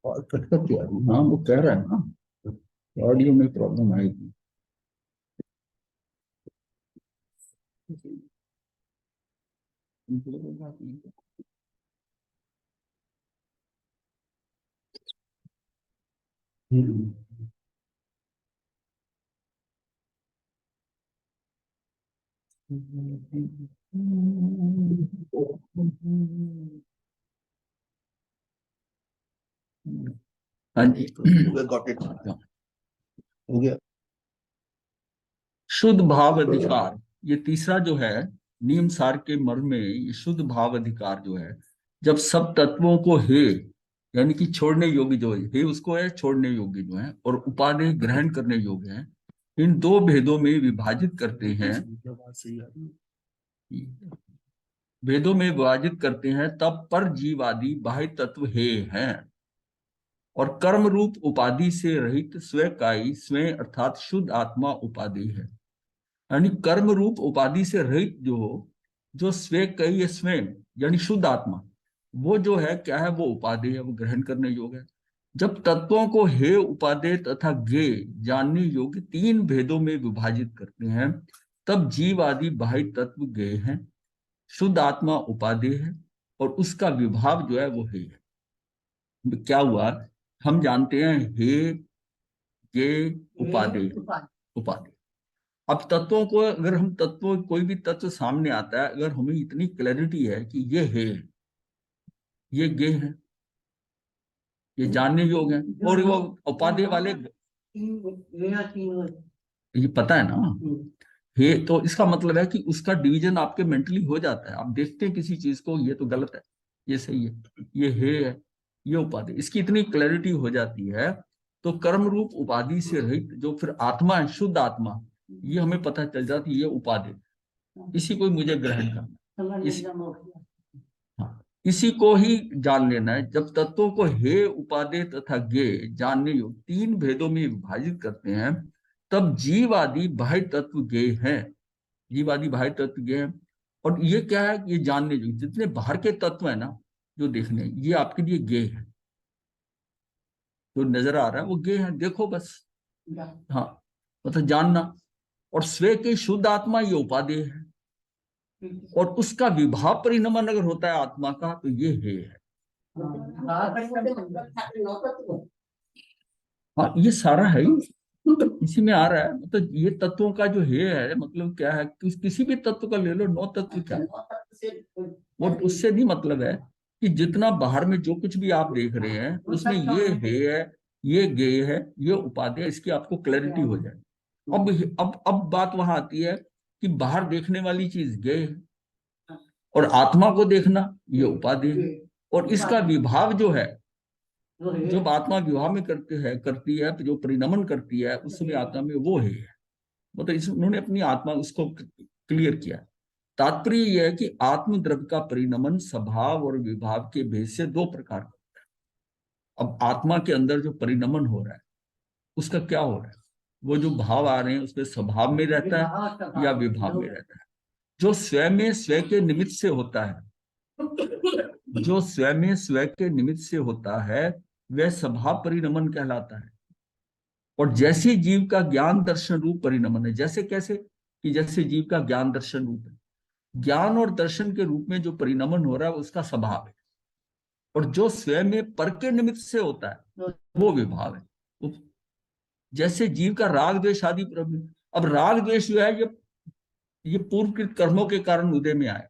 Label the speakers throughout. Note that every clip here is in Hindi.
Speaker 1: और कट कट के आ रही है। हाँ वो कह रहा है ना, ऑडियो में प्रॉब्लम आएगी। हम्म। हाँ जी, गॉट इट, हो गया। शुद्ध भाव अधिकार, ये तीसरा जो है नियम सार के मर्म में, ये शुद्ध भाव अधिकार जो है, जब सब तत्वों को हे यानी कि छोड़ने योग्य जो है, हे उसको है छोड़ने योग्य जो है, और उपादेय ग्रहण करने योग्य है, इन दो भेदों में विभाजित करते हैं, भेदों में विभाजित करते हैं, तब पर जीवादि बाह्य तत्व हे हैं, और कर्म रूप उपाधि से रहित स्वकाई स्वयं अर्थात शुद्ध आत्मा उपाधि है। यानी कर्म रूप उपाधि से रहित जो हो, जो स्वकाई है स्वयं यानी शुद्ध आत्मा, वो जो है क्या है, वो उपाधि है, वो ग्रहण करने योग्य है। जब तत्वों को हे उपादेय तथा गे जानने योग्य तीन भेदों में विभाजित करते हैं, तब जीव आदि बाह्य तत्व गे हैं, शुद्ध आत्मा उपादेय है, और उसका विभाव जो है वो हे है। तो क्या हुआ, हम जानते हैं हे गे उपादेय, उपादेय। अब तत्वों को अगर हम तत्वों कोई भी तत्व सामने आता है, अगर हमें इतनी क्लैरिटी है कि ये है, ये गे है, ये जानने योग्य है, और वो उपादेय वाले ये पता है ना, हे तो इसका मतलब है कि उसका डिवीजन आपके मेंटली हो जाता है। आप देखते हैं किसी चीज को, ये तो गलत है, ये सही है, ये है, ये उपाधि, इसकी इतनी क्लैरिटी हो जाती है, तो कर्म रूप उपाधि से रहित जो फिर आत्मा है, शुद्ध आत्मा, ये हमें पता चल जाती है, ये उपाधि, इसी को मुझे ग्रहण करना, हाँ, इसी को ही जान लेना है। जब तत्वों को हे उपादेय तथा गे जानने योग्य तीन भेदों में विभाजित करते हैं, तब जीव आदि बाह्य तत्व गे हैं, जीव आदि बाह्य तत्व गे हैं। और ये क्या है, ये जानने योग्य जितने बाहर के तत्व है ना, जो देखने, ये आपके लिए गे है, जो नजर आ रहा है वो गे है, देखो बस, हाँ, मतलब जानना। और स्वे के शुद्ध आत्मा ये उपादेय है, और उसका विभाव परिणमन अगर होता है आत्मा का, तो ये है। हाँ ये सारा है ही, इसी में आ रहा है। मतलब ये तत्वों का जो है मतलब क्या है, किसी भी तत्व का ले लो, नौ तत्व क्या है, वो उससे नहीं मतलब है कि जितना बाहर में जो कुछ भी आप देख रहे हैं उसमें ये है, ये गे है, ये उपाधि है, इसकी आपको क्लैरिटी हो जाए। अब बात वहां आती है कि बाहर देखने वाली चीज गे है, और आत्मा को देखना ये उपाधि है, और इसका विभाव जो है, जब आत्मा विवाह में करती है, तो जो परिणमन करती है उस समय आत्मा में वो है। मतलब इस उन्होंने अपनी आत्मा उसको क्लियर किया। तात्पर्य यह है कि आत्म द्रव्य का परिणमन स्वभाव और विभाव के भेद से दो प्रकार का। अब आत्मा के अंदर जो परिणमन हो रहा है, उसका क्या हो रहा है, वो जो भाव आ रहे हैं उसमें स्वभाव में रहता है या विभाव में रहता है। जो स्वयं में स्वयं के निमित्त से होता है, जो स्वयं में स्वयं के निमित्त से होता है, वह स्वभाव परिणमन कहलाता है। और जैसे जीव का ज्ञान दर्शन रूप परिणमन है, जैसे कैसे, कि जैसे जीव का ज्ञान दर्शन रूप है, ज्ञान और दर्शन के रूप में जो परिणमन हो रहा है उसका स्वभाव है। और जो स्वयं में पर के निमित्त से होता है वो विभाव है। जैसे जीव का राग द्वेष आदि प्रभु, अब राग द्वेष जो है, ये पूर्वकृत कर्मों के कारण उदय में आया,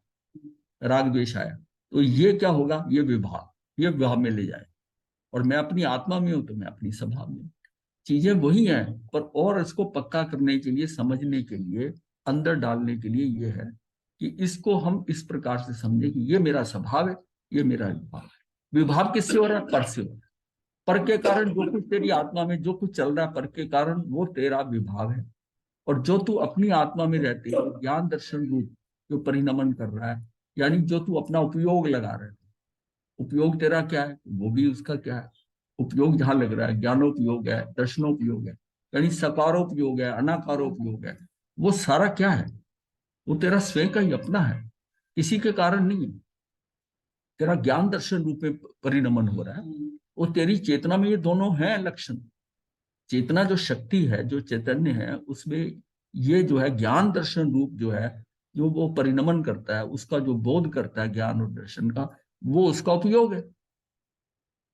Speaker 1: राग द्वेष आया, तो ये क्या होगा, ये विभाव, ये विभाव में ले जाए। और मैं अपनी आत्मा में हूं तो मैं अपनी स्वभाव में हूं। चीजें वही हैं, पर और इसको पक्का करने के लिए, समझने के लिए, अंदर डालने के लिए ये है कि इसको हम इस प्रकार से समझे कि ये मेरा स्वभाव है, ये मेरा विभाव है। विभाव किससे हो रहा है, पर से हो रहा है। पर के कारण जो कुछ तेरी आत्मा में जो कुछ चल रहा है, पर के कारण वो तेरा विभाव है। और जो तू अपनी आत्मा में रहते है, ज्ञान दर्शन रूप जो परिणमन कर रहा है, यानी जो तू अपना उपयोग लगा रहा है, उपयोग तेरा क्या है, वो भी उसका क्या है, उपयोग जहां लग रहा है, ज्ञानोपयोग है, दर्शनोपयोग है, यानी सकारोपयोग है, अनाकारोपयोग है, वो सारा क्या है, वो तेरा स्वयं का ही अपना है, किसी के कारण नहीं है। तेरा ज्ञान दर्शन रूप में परिणमन हो रहा है, वो तेरी चेतना में ये दोनों हैं लक्षण। चेतना जो शक्ति है, जो चैतन्य है, उसमें ये जो है ज्ञान दर्शन रूप जो है, जो वो परिणमन करता है, उसका जो बोध करता है ज्ञान और दर्शन का, वो उसका उपयोग है।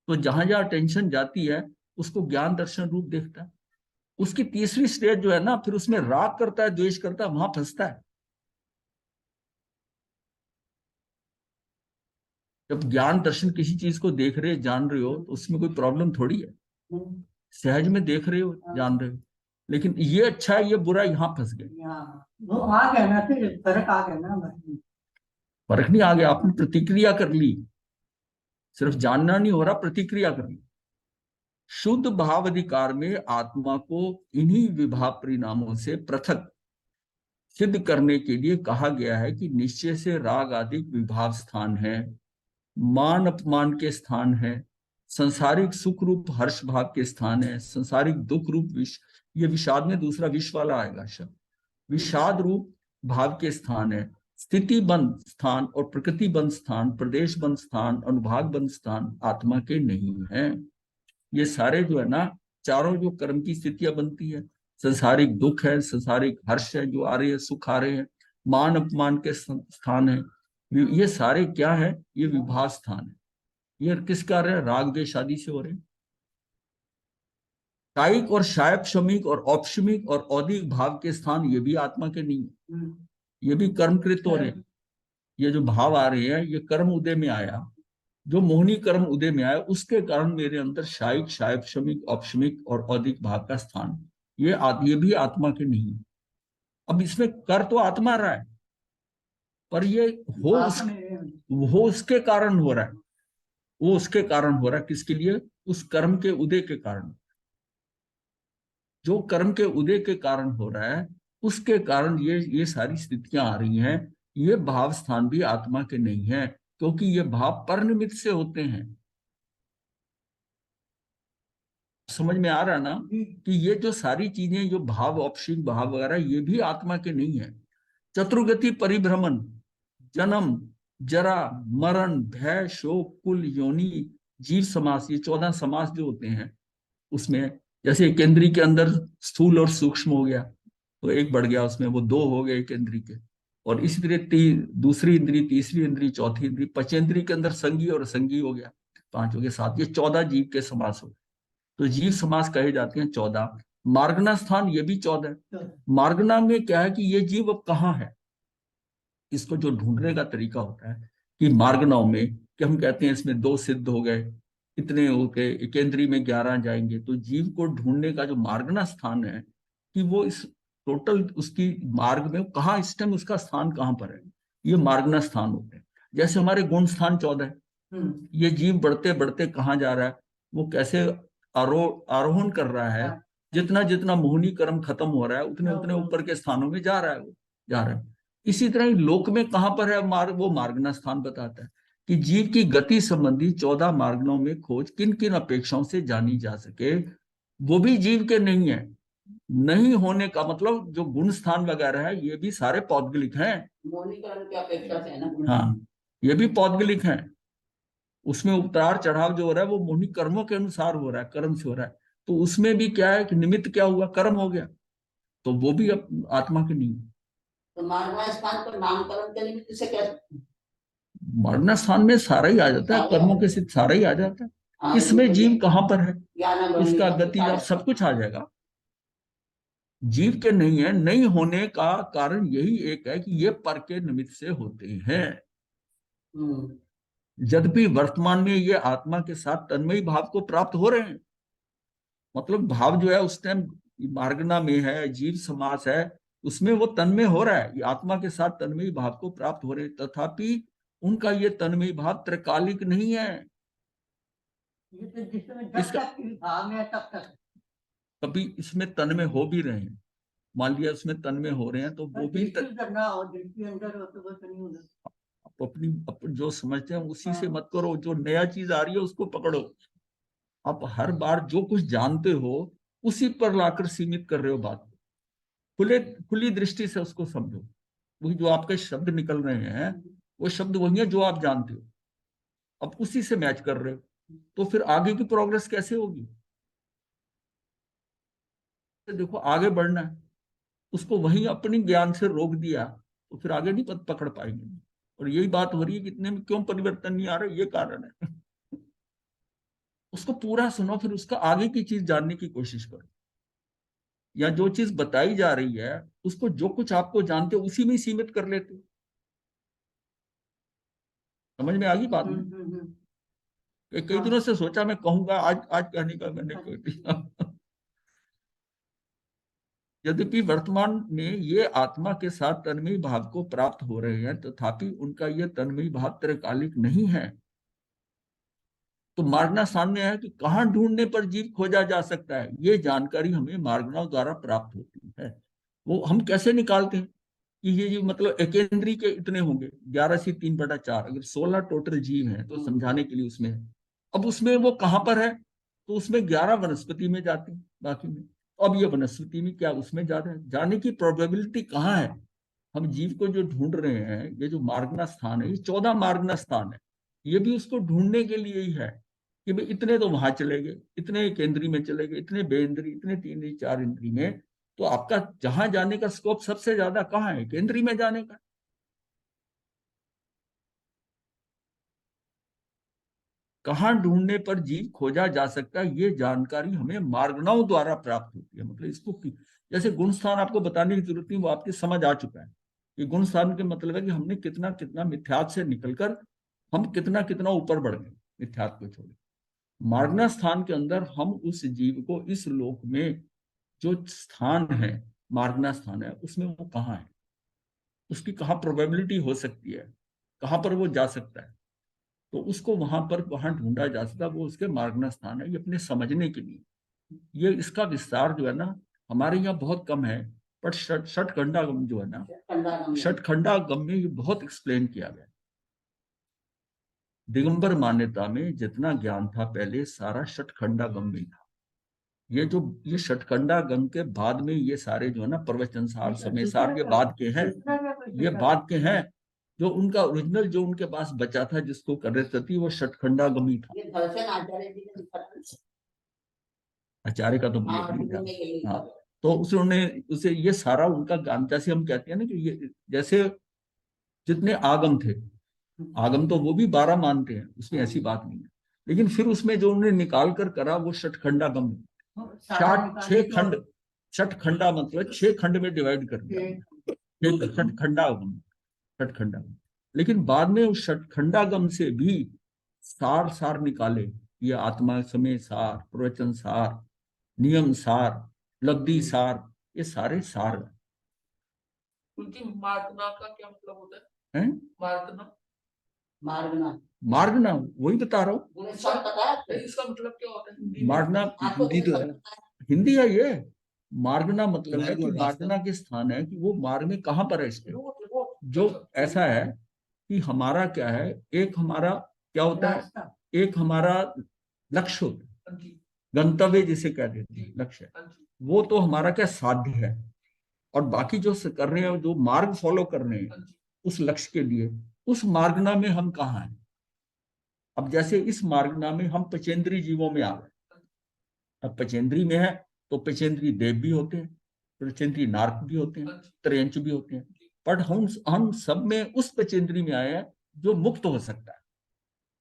Speaker 1: तो जहां जहां टेंशन जाती है, उसको ज्ञान दर्शन रूप देखता है। उसकी तीसरी स्टेज जो है ना, फिर उसमें राग करता है, द्वेष करता है, वहां फंसता है। जब ज्ञान दर्शन किसी चीज को देख रहे जान रहे हो, तो उसमें कोई प्रॉब्लम थोड़ी है। सहज में देख रहे हो, जान रहे हो। लेकिन ये अच्छा है, ये बुरा, यहाँ फंस गए।
Speaker 2: वो आ गया ना, फिर फर्क आ गया ना।
Speaker 1: फर्क नहीं आ गया, आपने प्रतिक्रिया कर ली। सिर्फ जानना नहीं हो रहा, प्रतिक्रिया कर ली। शुद्ध भाव अधिकार में आत्मा को इन्हीं विभाव परिणामों से पृथक सिद्ध करने के लिए कहा गया है कि निश्चय से राग आदि विभाव स्थान है, मान अपमान के स्थान है, संसारिक सुख रूप हर्ष भाव के स्थान है, संसारिक दुख रूप विष, ये विषाद में दूसरा विष वाला आएगा शब्द, विषाद रूप भाव के स्थान है, स्थिति बंध स्थान और प्रकृति बंध स्थान, प्रदेश बंध स्थान, अनुभाग बंध स्थान आत्मा के नहीं है। ये सारे जो है ना, चारों जो कर्म की स्थितियां बनती है, संसारिक दुख है, संसारिक हर्ष है जो आ रहे हैं, सुख आ रहे हैं, मान अपमान के स्थान है, ये सारे क्या है, ये विभाग स्थान है। ये किस कार्य है, राग द्वेष आदि से हो रहे हैं। कायिक और शायपशमिक और औपशमिक और औदिक भाव के स्थान, ये भी आत्मा के नहीं है, ये भी कर्मकृत हो रहे हैं। ये जो भाव आ रहे हैं, ये कर्म उदय में आया, जो मोहनी कर्म उदय में आया, उसके कारण मेरे अंदर शायिक शायपशमिक औपशमिक और औदिक भाव का स्थान, ये भी आत्मा के नहीं है। अब इसमें कर तो आत्मा रहा है, पर ये हो उसके कारण हो रहा है। वो उसके कारण हो रहा है, किसके लिए, उस कर्म के उदय के कारण। जो कर्म के उदय के कारण हो रहा है, उसके कारण ये सारी स्थितियां आ रही हैं। ये भाव स्थान भी आत्मा के नहीं है, क्योंकि ये भाव परनिमित्त से होते हैं। समझ में आ रहा ना कि ये जो सारी चीजें, जो भाव औपशिक भाव वगैरह, ये भी आत्मा के नहीं है। चतुर्गति परिभ्रमण, जन्म जरा मरण भय शोक कुल योनि जीव समास, ये 14 समास जो होते हैं, उसमें जैसे एक इंद्री के अंदर स्थूल और सूक्ष्म हो गया, तो एक बढ़ गया, उसमें वो दो हो गए एक इंद्री के। और इसी तरह दूसरी इंद्री, तीसरी इंद्री, चौथी इंद्री, पंचेंद्री के अंदर संगी और असंगी हो गया, 5 हो गए, 7, ये 14 जीव के समास हो गए। तो जीव समास कहे जाते हैं 14। मार्गना स्थान ये भी 14। मार्गना में क्या है कि ये जीव अब कहाँ है, इसको जो ढूंढने का तरीका होता है कि मार्गनाओं में, कि हम कहते हैं इसमें 2 सिद्ध हो गए, इतने हो गए, एकेंद्री में 11 जाएंगे, तो जीव को ढूंढने का जो मार्गना स्थान है, कि वो इस टोटल उसकी मार्ग में कहाँ, इस टाइम उसका स्थान कहाँ पर है, ये मार्गना स्थान होते हैं। जैसे हमारे गुण स्थान 14 है, ये जीव बढ़ते बढ़ते कहाँ जा रहा है, वो कैसे आरोहण कर रहा है, जितना जितना मोहनी कर्म खत्म हो रहा है, उतने उतने ऊपर के स्थानों में जा रहा है, वो जा रहा है। इसी तरह ही लोक में कहां पर है मार्ग, वो मार्गना स्थान बताता है कि जीव की गति संबंधी 14 मार्गों में खोज किन किन अपेक्षाओं से जानी जा सके, वो भी जीव के नहीं है। नहीं होने का मतलब जो गुण स्थान वगैरह है, ये भी सारे पौद्गलिक हैं, मौलिकरण की अपेक्षा से है ना। हाँ, ये भी पौद्गलिक हैं। उसमें उतार चढ़ाव जो हो रहा है, वो मोहनी कर्मों के अनुसार हो रहा है, कर्म से हो रहा है। तो उसमें भी क्या है कि निमित्त क्या हुआ, कर्म हो गया, तो वो भी आत्मा के नहीं है। तो मार्गना स्थान पर नामकरण के निमित्त से क्या, मरना स्थान में सारा ही आ जाता है, कर्मों के सिद्ध सारा ही आ जाता है। इसमें जीव कहां पर है, इसका गति और सब कुछ आ जाएगा। जीव के नहीं है, नहीं होने का कारण यही एक है कि ये पर के निमित्त से होते हैं। यद्यपि वर्तमान में ये आत्मा के साथ तन्मयी भाव को प्राप्त हो रहे हैं, मतलब भाव जो है उस टाइम मार्गना में है, जीव समास है, उसमें वो तन्मय हो रहा है, ये आत्मा के साथ तन्मयी भाव को प्राप्त हो रहे हैं, तथापि उनका ये तन्मयी भाव त्रैकालिक नहीं है। इसका भाव में तब तक कभी इसमें तन्मय हो भी रहे हैं, मान लिया उसमें तन्मय हो रहे हैं, तो वो भी करना हो, अंदर हो तो वो तो नहीं होगा। आप अपनी जो समझते हैं उसी से मत करो, जो नया चीज आ रही है उसको पकड़ो। आप हर बार जो कुछ जानते हो उसी पर लाकर सीमित कर रहे हो बात को, खुले खुली दृष्टि से उसको समझो। वही जो आपके शब्द निकल रहे हैं, वो शब्द वही है जो आप जानते हो, अब उसी से मैच कर रहे हो। तो फिर आगे की प्रोग्रेस कैसे होगी? तो देखो आगे बढ़ना है, उसको वहीं अपनी ज्ञान से रोक दिया तो फिर आगे नहीं पकड़ पाएंगे। और यही बात हो रही है कि इतने में क्यों परिवर्तन नहीं आ रहा, ये कारण है। उसको पूरा सुनो, फिर उसका आगे की चीज जानने की कोशिश करो, या जो चीज बताई जा रही है उसको जो कुछ आपको जानते हो उसी में ही सीमित कर लेते हो। समझ में आ गई बात में? कई दिनों से सोचा मैं कहूंगा, आज आज कहने का मैंने कह दिया। यद्यपि वर्तमान में ये आत्मा के साथ तन्मयी भाव को प्राप्त हो रहे हैं, तथापि उनका यह तन्मयी भाव त्रैकालिक नहीं है। तो मार्गना सामने है कि कहाँ ढूंढने पर जीव खोजा जा सकता है, ये जानकारी हमें मार्गना द्वारा प्राप्त होती है। वो हम कैसे निकालते हैं कि ये मतलब एकेंद्री के इतने होंगे 11/3/4, अगर 16 टोटल जीव हैं तो समझाने के लिए उसमें है। अब उसमें वो कहाँ पर है, तो उसमें 11 वनस्पति में जाते हैं बाकी में। अब ये वनस्पति में क्या उसमें ज्यादा है, जाने की प्रोबेबिलिटी कहाँ है? हम जीव को जो ढूंढ रहे हैं, ये जो मार्गना स्थान है, ये 14 मार्गना स्थान है, ये भी उसको ढूंढने के लिए ही है कि भाई इतने तो वहां चले गए, इतने केंद्रीय में चले गए, इतने बेंद्री, इतने 3 4 इंद्री में। तो आपका जहां जाने का स्कोप सबसे ज्यादा कहाँ है? केंद्रीय में जाने का। कहाँ ढूंढने पर जीव खोजा जा सकता है, ये जानकारी हमें मार्गनाओं द्वारा प्राप्त होती है। मतलब इसको जैसे गुण स्थान आपको बताने की जरूरत नहीं, वो आपकी समझ आ चुका है। ये गुण स्थान के मतलब है कि हमने कितना कितना मिथ्यात से निकलकर हम कितना कितना ऊपर बढ़ गए, मिथ्यात को छोड़। मार्गना स्थान के अंदर हम उस जीव को इस लोक में जो स्थान है, मार्गना स्थान है, उसमें वो कहाँ है, उसकी कहाँ प्रोबेबिलिटी हो सकती है, कहाँ पर वो जा सकता है, तो उसको वहां पर वहां ढूंढा जा सकता है। वो उसके मार्गना स्थान है, ये अपने समझने के लिए। ये इसका विस्तार जो है ना, हमारे यहाँ बहुत कम है, पर षटखंडागम जो है ना, षटखंडागम में ये बहुत एक्सप्लेन किया गया। दिगंबर मान्यता में जितना ज्ञान था पहले, सारा षटखंडागम में था। ये षटखंडागम के बाद में ये सारे जो है ना, प्रवचन सार, समय सार, ये बाद के हैं, ये बाद के हैं। जो उनका ओरिजिनल जो उनके पास बचा था जिसको कर रहे थे, वो षटखंडागमी था। आचार्य का तो मुझे नहीं ध्यान। हाँ, तो उसने उसे ये सारा उनका ज्ञान, जैसे हम कहते हैं ना कि ये जैसे जितने आगम थे, आगम तो वो भी 12 मानते हैं, उसमें ऐसी बात नहीं है। लेकिन फिर उसमें जो उन्होंने निकाल कर करा वो षटखंडागम, चार 6 खंड, षटखंडा मतलब 6 खंड में डिवाइड कर दिया, षटखंडागम, षटखंडागम। लेकिन बाद में उस षटखंडागम से भी सार सार निकाले, ये आत्मा समय सार, प्रवचन सार, नियम सार, लब्धि सार, ये सारे सार
Speaker 3: उनकी मार्गना का क्या मतलब होता
Speaker 1: हैं।
Speaker 3: मार्गना,
Speaker 2: मार्गना
Speaker 1: मार्गना वही बता रहा हूँ।
Speaker 3: इसका मतलब क्या होता है?
Speaker 1: मार्गना हिंदी तो है, हिंदी है ये। मार्गना मतलब है कि मार्गना के स्थान है कि वो मार्ग में कहाँ पर है इसके, जो ऐसा है कि हमारा क्या है, एक हमारा क्या होता है, एक हमारा लक्ष्य होता है, गंतव्य जिसे कह देते हैं लक्ष्य, वो तो हमारा क्या साध्य है। और बाकी जो कर रहे हैं, जो मार्ग फॉलो कर रहे हैं उस लक्ष्य के लिए, उस मार्गना में हम कहाँ हैं। अब जैसे इस मार्गना में हम पचेंद्री जीवों में आ गए। अब पचेंद्री में है तो पचेंद्री देव भी होते हैं, पचेंद्री नारक भी होते हैं, त्रयंच भी होते हैं। पर हम सब में उस पचेंद्री में आए हैं जो मुक्त हो सकता है,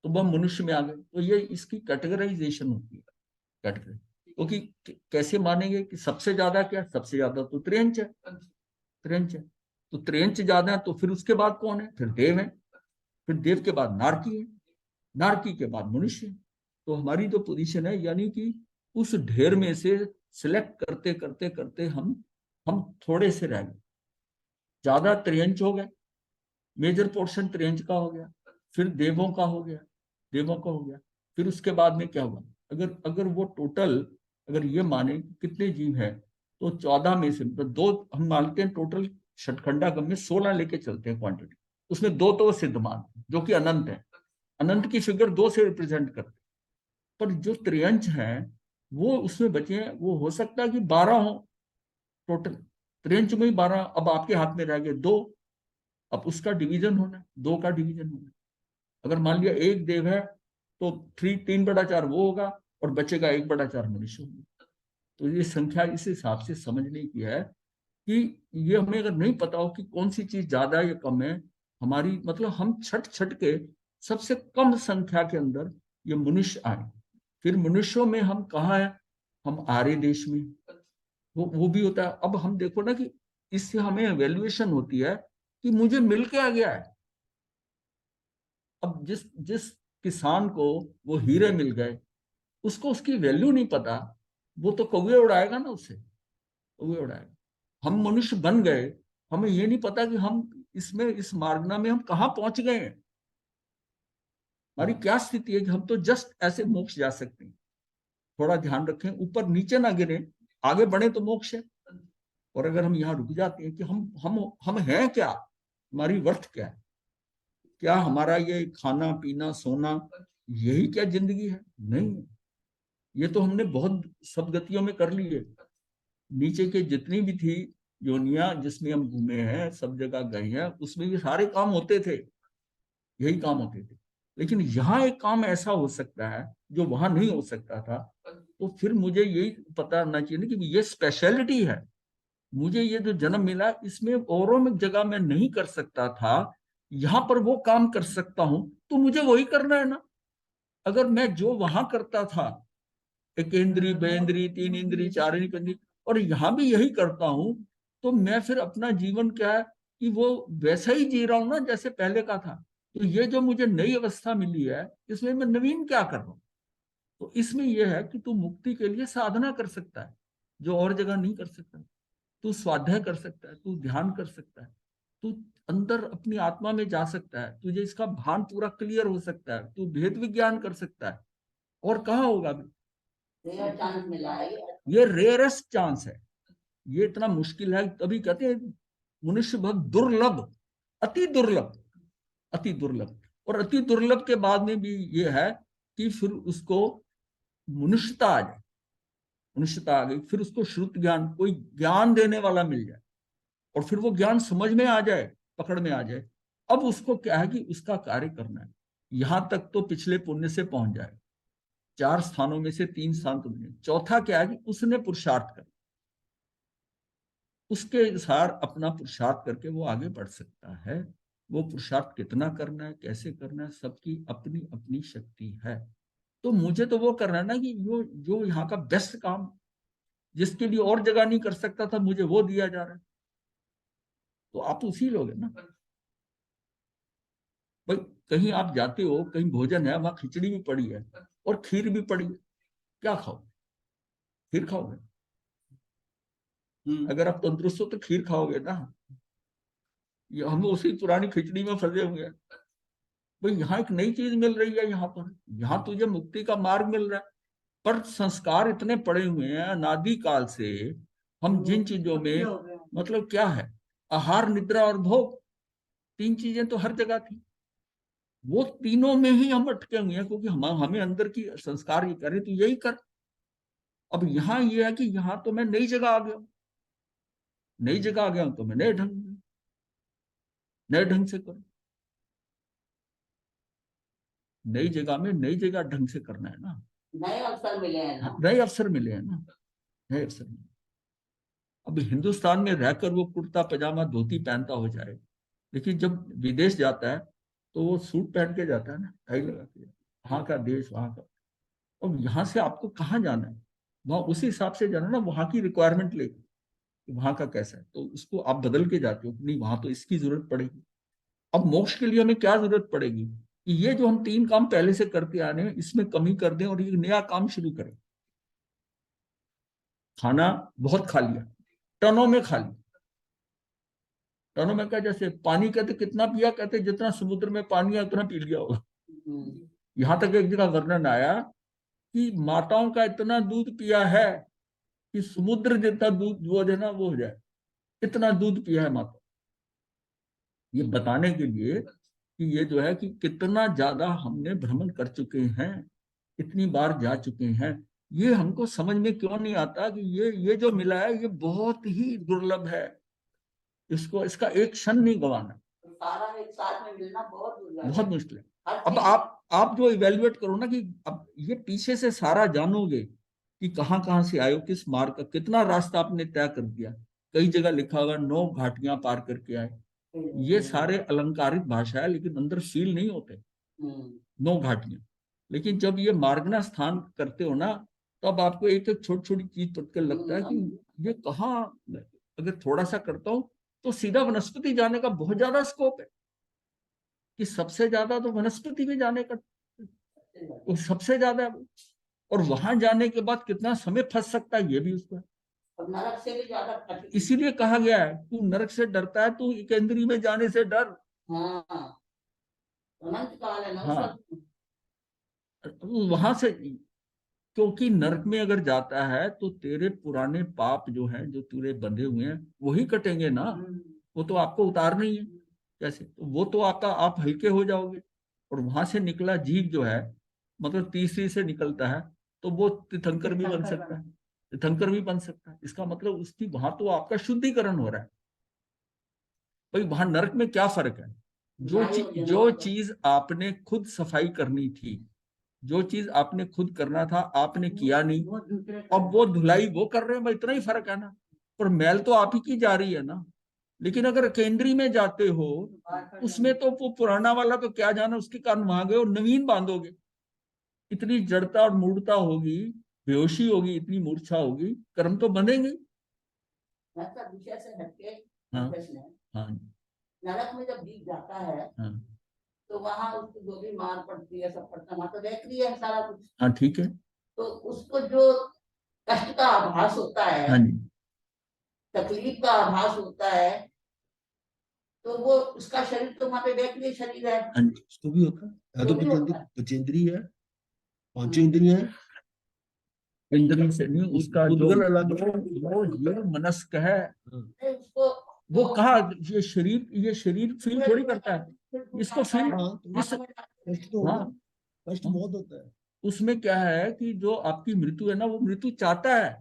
Speaker 1: तो वह मनुष्य में आ गए। तो ये इसकी कैटेगराइजेशन होती है, कैटेगरी। क्योंकि कैसे मानेंगे कि सबसे ज्यादा क्या, सबसे ज्यादा तो त्रियंच है, त्रियंच है। तो त्रियंच ज्यादा है तो फिर उसके बाद कौन है, फिर देव है, फिर देव के बाद नारकी है, नारकी के बाद मनुष्य है। तो हमारी जो पोजीशन है, यानी कि उस ढेर में से सिलेक्ट करते करते करते हम थोड़े से रह गए, ज्यादा त्रियंच हो गए, मेजर पोर्शन त्रियंच का हो गया, फिर देवों का हो गया, देवों का हो गया। फिर उसके बाद में क्या हुआ, अगर अगर वो टोटल, अगर ये माने कि कितने जीव हैं, तो 14 में से मतलब 2 हम मानते हैं टोटल। षटखंडागम में 16 लेके चलते हैं क्वांटिटी, उसमें 2 तो सिद्ध मानते हैं जो कि अनंत है, अनंत की फिगर 2 से रिप्रेजेंट करते हैं। पर जो त्रियंच है वो उसमें बचे हैं, वो हो सकता है कि 12 हो टोटल, त्रियंच में ही 12। अब आपके हाथ में रह गए 2, अब उसका डिवीजन होना, 2 का डिवीजन होना। अगर मान लिया एक देव है तो 3/4 वो होगा और बचेगा 1/4 मनुष्य होगा। तो ये संख्या इस हिसाब से समझने की है कि ये हमें अगर नहीं पता हो कि कौन सी चीज ज्यादा है या कम है, हमारी मतलब हम छट छट के सबसे कम संख्या के अंदर ये मनुष्य आए। फिर मनुष्यों में हम कहाँ है, हम आर्य देश में, वो भी होता है। अब हम देखो ना कि इससे हमें एवेल्युएशन होती है कि मुझे मिल के आ गया है। अब जिस जिस किसान को वो हीरे मिल गए, उसको उसकी वैल्यू नहीं पता, वो तो कौवे उड़ाएगा ना, उससे कौवे उड़ाएगा। हम मनुष्य बन गए, हमें ये नहीं पता कि हम इसमें इस मार्गना में हम कहाँ पहुंच गए हैं, हमारी क्या स्थिति है कि हम तो जस्ट ऐसे मोक्ष जा सकते हैं। थोड़ा ध्यान रखें, ऊपर नीचे ना गिरे, आगे बढ़े तो मोक्ष है। और अगर हम यहाँ रुक जाते हैं कि हम हैं क्या, हमारी वर्थ क्या है, क्या हमारा ये खाना पीना सोना यही क्या जिंदगी है? नहीं, ये तो हमने बहुत सदगतियों में कर ली है। नीचे के जितनी भी थी योनिया जिसमें हम घूमे हैं, सब जगह गए हैं, उसमें भी सारे काम होते थे, यही काम होते थे। लेकिन यहाँ एक काम ऐसा हो सकता है जो वहां नहीं हो सकता था। तो फिर मुझे यही पता होना चाहिए ना कि ये स्पेशलिटी है, मुझे ये जो जन्म मिला इसमें औरों में जगह मैं नहीं कर सकता था, यहाँ पर वो काम कर सकता हूं, तो मुझे वही करना है ना। अगर मैं जो वहां करता था, एक इंद्री बेंद्री तीन इंद्री चार इंद्री पंद्री, और यहाँ भी यही करता हूं, तो मैं फिर अपना जीवन क्या है कि वो वैसा ही जी रहा हूं ना जैसे पहले का था। तो ये जो मुझे नई अवस्था मिली है, इसमें मैं नवीन क्या कर रहा हूँ? तो इसमें यह है कि तू मुक्ति के लिए साधना कर सकता है जो और जगह नहीं कर सकता। तू स्वाध्याय कर सकता है, तू ध्यान कर सकता है, तू अंदर अपनी आत्मा में जा सकता है, तुझे इसका भान पूरा क्लियर हो सकता है, तू भेद विज्ञान कर सकता है। और कहाँ होगा भी,
Speaker 2: चांस मिला है।
Speaker 1: ये रेयरेस्ट चांस है, ये इतना मुश्किल है, तभी कहते हैं मनुष्य बहुत दुर्लभ, अति दुर्लभ, अति दुर्लभ। और अति दुर्लभ के बाद में भी ये है कि फिर उसको मनुष्यता आ जाए, मनुष्यता आ गई, फिर उसको श्रुत ज्ञान, कोई ज्ञान देने वाला मिल जाए, और फिर वो ज्ञान समझ में आ जाए, पकड़ में आ जाए। अब उसको क्या है कि उसका कार्य करना है, यहां तक तो पिछले पुण्य से पहुंच जाए, 4 स्थानों में से 3 स्थान तो मिले। चौथा क्या है कि उसने पुरुषार्थ कर, उसके अनुसार अपना पुरुषार्थ करके वो आगे बढ़ सकता है। वो पुरुषार्थ कितना करना है, कैसे करना है, सबकी अपनी अपनी शक्ति है। तो मुझे तो वो करना है ना कि जो जो यहाँ का बेस्ट काम, जिसके लिए और जगह नहीं कर सकता था, मुझे वो दिया जा रहा है, तो आप उसी लोग है ना भाई। कहीं आप जाते हो, कहीं भोजन है, वहां खिचड़ी भी पड़ी है और खीर भी पड़ी है, क्या खाओ? खीर खाओगे। अगर आप तंदुरुस्त हो तो खीर खाओगे ना। ये हम उसी पुरानी खिचड़ी में फंसे हुए हैं भाई। यहाँ एक नई चीज मिल रही है, यहाँ पर, यहाँ तुझे मुक्ति का मार्ग मिल रहा है, पर संस्कार इतने पड़े हुए हैं अनादि काल से। हम जिन चीजों में, मतलब क्या है, आहार निद्रा और भोग, 3 चीजें तो हर जगह थी, वो तीनों में ही हम अटके हुए हैं, क्योंकि हम हमें अंदर की संस्कार ये करे तो यही कर। अब यहाँ ये है कि यहाँ तो मैं नई जगह आ गया हूँ, नई जगह आ गया हूं तो मैं नए ढंग से करूं। नई जगह में नई जगह ढंग से करना है ना,
Speaker 2: नए अवसर मिले हैं ना।
Speaker 1: नए अवसर मिले हैं ना, नए अवसर मिले। अब हिंदुस्तान में रहकर वो कुर्ता पजामा धोती पहनता हो जाए, लेकिन जब विदेश जाता है तो वो सूट पहन के जाता है ना, टाई लगा के, वहां का देश वहां का। और यहाँ से आपको कहाँ जाना है, वहां उसी हिसाब से जाना ना, वहां की रिक्वायरमेंट लेके वहां का कैसा है, तो उसको आप बदल के जाते हो, नहीं वहां तो इसकी जरूरत पड़ेगी। अब मोक्ष के लिए हमें क्या जरूरत पड़ेगी कि ये जो हम 3 काम पहले से करते आ रहे हैं इसमें कमी कर दें और ये नया काम शुरू करें। खाना बहुत खा लिया, टनों में खा लिया, टनों में क्या, जैसे पानी कहते कितना पिया, कहते जितना समुद्र में पानी है उतना पी लिया होगा। यहां तक एक जगह वर्णन आया कि माताओं का इतना दूध पिया है कि समुद्र जितना दूध वो है ना वो हो जाए, इतना दूध पिया है माता। ये बताने के लिए कि ये जो है कि कितना ज्यादा हमने भ्रमण कर चुके हैं, इतनी बार जा चुके हैं। ये हमको समझ में क्यों नहीं आता कि ये जो मिला है ये बहुत ही दुर्लभ है, इसको इसका एक क्षण नहीं गंवाना,
Speaker 2: सारा एक साथ में मिलना बहुत दुर्लभ है।
Speaker 1: बहुत मुश्किल है। अब आप आप जो इवेल्युएट करो ना कि अब ये पीछे से सारा जानोगे कि कहाँ कहाँ से आए हो, किस मार्ग का कितना रास्ता आपने तय कर दिया। कई जगह लिखा होगा 9 घाटियां पार करके आए। ये सारे अलंकारित भाषा है, लेकिन अंदर फील नहीं होते 9 घाटियां। लेकिन जब ये मार्गना स्थान करते हो ना, तब आपको एक एक छोटी छोटी चीज पढ़कर लगता है कि ये कहाँ, अगर थोड़ा सा करता हूँ तो सीधा वनस्पति जाने का बहुत ज्यादा स्कोप है, कि सबसे ज्यादा तो वनस्पति में जाने का वो सबसे ज्यादा है। और वहां जाने के बाद कितना समय फंस सकता है ये भी उसका।
Speaker 2: और नरक से भी ज्यादा कठिन।
Speaker 1: इसीलिए कहा गया है तू नरक से डरता है, तू एकेंद्री में जाने से डर।
Speaker 2: हाँ, अनंत काल है
Speaker 1: हाँ,
Speaker 2: नरक।
Speaker 1: वहां से, क्योंकि नरक में अगर जाता है तो तेरे पुराने पाप जो हैं, जो तेरे बंधे हुए हैं, वही कटेंगे ना। वो तो आपको उतारना ही है। कैसे? तो वो तो आपका, आप हल्के हो जाओगे। और वहां से निकला जीव जो है, मतलब तीसरी से निकलता है, तो वो तीर्थंकर भी बन सकता है, तीर्थंकर भी बन सकता है। इसका मतलब उसकी वहां तो आपका शुद्धिकरण हो रहा है। भाई वहां नरक में क्या फर्क है? जो चीज आपने खुद सफाई करनी थी, जो चीज आपने खुद करना था, आपने किया नहीं, अब वो धुलाई वो कर रहे हैं, भाई इतना ही फर्क है ना। पर मैल तो आप ही की जा रही है ना। लेकिन अगर केंद्रीय में जाते हो, उसमें तो वो पुराना वाला तो क्या जाना, उसके कारण वहां गए और नवीन बांधोगे। इतनी जड़ता और मूर्छता होगी, बेहोशी होगी, इतनी मूर्छा होगी, कर्म तो बंधेंगे।
Speaker 2: ऐसा विषय से हटके
Speaker 1: हाँ
Speaker 2: प्रश्न है।
Speaker 1: हाँ
Speaker 2: नरक में जब जीव जाता है
Speaker 1: हाँ
Speaker 2: तो वहां उसको जो भी मार पड़ती है, सब पड़ता है, वहां तो वैक्री है सारा कुछ।
Speaker 1: हाँ, ठीक है।
Speaker 2: तो उसको जो कष्ट का आभास होता
Speaker 1: हाँ
Speaker 2: है,
Speaker 1: जी,
Speaker 2: तकलीफ का आभास होता है, तो वो उसका शरीर तो वहां पे वैक्रिय शरीर है।
Speaker 1: हाँ जी,
Speaker 4: उसको भी होता है तो
Speaker 2: वो भी होता है।
Speaker 4: पचेंद्रिय है, पांचों इंद्रिय है।
Speaker 1: इंद्रिय से नहीं, उसका जो
Speaker 4: उद्गल अलग
Speaker 1: वो जीव मनस्क है,
Speaker 2: नहीं, उसको
Speaker 1: वो कहा, ये शरीर फील थोड़ी करता है इसको, फील
Speaker 4: हाँ, तो
Speaker 1: इस,
Speaker 4: कष्ट तो होगा,
Speaker 1: हाँ,
Speaker 4: कष्ट बहुत होता है।
Speaker 1: उसमें क्या है कि जो आपकी मृत्यु है ना, वो मृत्यु चाहता है।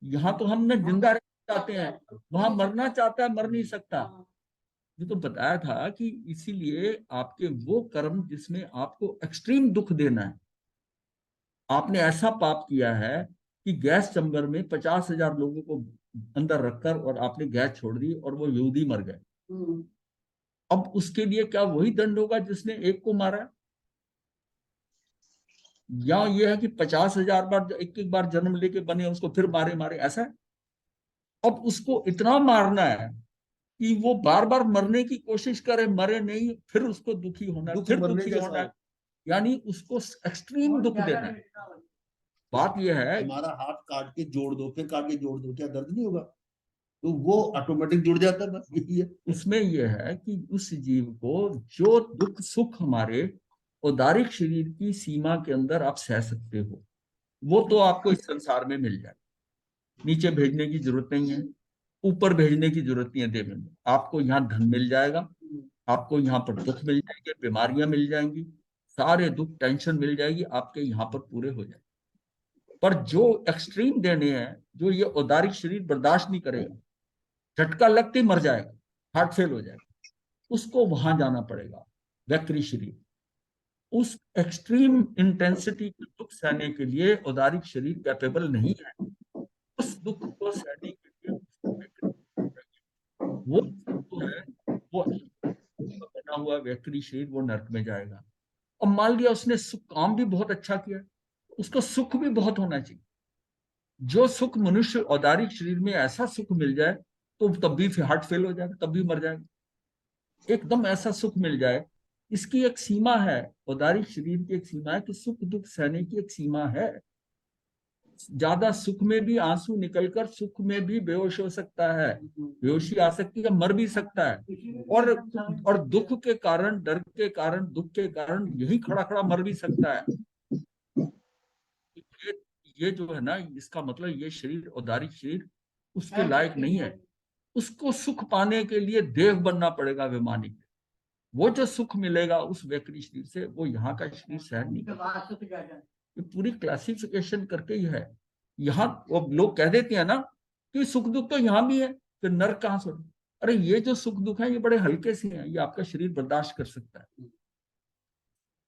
Speaker 1: यहाँ तो हमने जिंदा रहना चाहते हैं, वहां मरना चाहता है, मर नहीं सकता। ये तो बताया था कि इसीलिए आपके वो कर्म जिसमें आपको एक्सट्रीम दुख देना है, आपने ऐसा पाप किया है कि गैस चैम्बर में 50,000 लोगों को अंदर रखकर और आपने गैस छोड़ दी और वो यहूदी मर गए। अब उसके लिए क्या वही दंड होगा जिसने एक को मारा? या ये है कि 50,000 बार एक एक बार जन्म लेके बने उसको फिर मारे मारे, ऐसा है? अब उसको इतना मारना है कि वो बार बार मरने की कोशिश करे, मरे नहीं, फिर उसको दुखी होना है,
Speaker 4: दुख
Speaker 1: फिर
Speaker 4: मरने
Speaker 1: दुखी
Speaker 4: जैसा
Speaker 1: होना है।
Speaker 4: हो।
Speaker 1: यानी उसको एक्सट्रीम दुख देना है। बात यह है,
Speaker 4: हमारा हाथ काट के जोड़ दो, फिर काट के जोड़ दो, क्या दर्द नहीं होगा? तो वो ऑटोमेटिक जुड़ जाता है, बस यही है।
Speaker 1: उसमें यह है कि उस जीव को जो दुख सुख हमारे औदारिक शरीर की सीमा के अंदर आप सह सकते हो, वो तो आपको इस संसार में मिल जाए। नीचे भेजने की जरूरत नहीं है, ऊपर भेजने की जरूरत नहीं है देव में। आपको यहाँ धन मिल जाएगा, आपको यहाँ पर दुख मिल जाएंगे, बीमारियां मिल जाएंगी, सारे दुख टेंशन मिल जाएगी, आपके यहाँ पर पूरे हो जाएंगे। पर जो एक्सट्रीम देने हैं, जो ये औदारिक शरीर बर्दाश्त नहीं करेगा, झटका लगते ही मर जाएगा, हार्ट फेल हो जाएगा, उसको वहां जाना पड़ेगा, वैक्री शरीर। उस एक्सट्रीम इंटेंसिटी के दुख सहने के लिए औदारिक शरीर कैपेबल नहीं है। उस दुख को सहने के लिए वो जो है, वो बना हुआ वैक्री शरीर, वो नरक में जाएगा। अब मान लिया उसने सुख काम भी बहुत अच्छा किया, उसको सुख भी बहुत होना चाहिए। जो सुख मनुष्य औदारिक शरीर में ऐसा सुख मिल जाए, तो तब भी फिर हार्ट फेल हो जाएगा, तब भी मर जाएगा। एकदम ऐसा सुख मिल जाए, इसकी एक सीमा है। औदारिक शरीर की एक सीमा है कि सुख दुख सहने की एक सीमा है। ज्यादा सुख में भी आंसू निकलकर सुख में भी बेहोश हो सकता है, बेहोशी आ सकती है, मर भी सकता है। और दुख के कारण, डर के कारण, दुख के कारण यही खड़ा खड़ा मर भी सकता है। ये ये जो है ना, इसका मतलब ये शरीर, औदारिक शरीर उसके लायक नहीं है। उसको सुख पाने के लिए देव बनना पड़ेगा, वैमानिक। वो जो सुख मिलेगा उस वैक्री शरीर से, वो यहाँ का शरीर सहन नहीं कर। ये पूरी क्लासिफिकेशन करके ही है। यहाँ वो लोग कह देते हैं ना कि सुख दुख तो यहाँ भी है, फिर नरक कहाँ से? अरे ये जो सुख दुख है ये बड़े हल्के से हैं, ये आपका शरीर बर्दाश्त कर सकता है।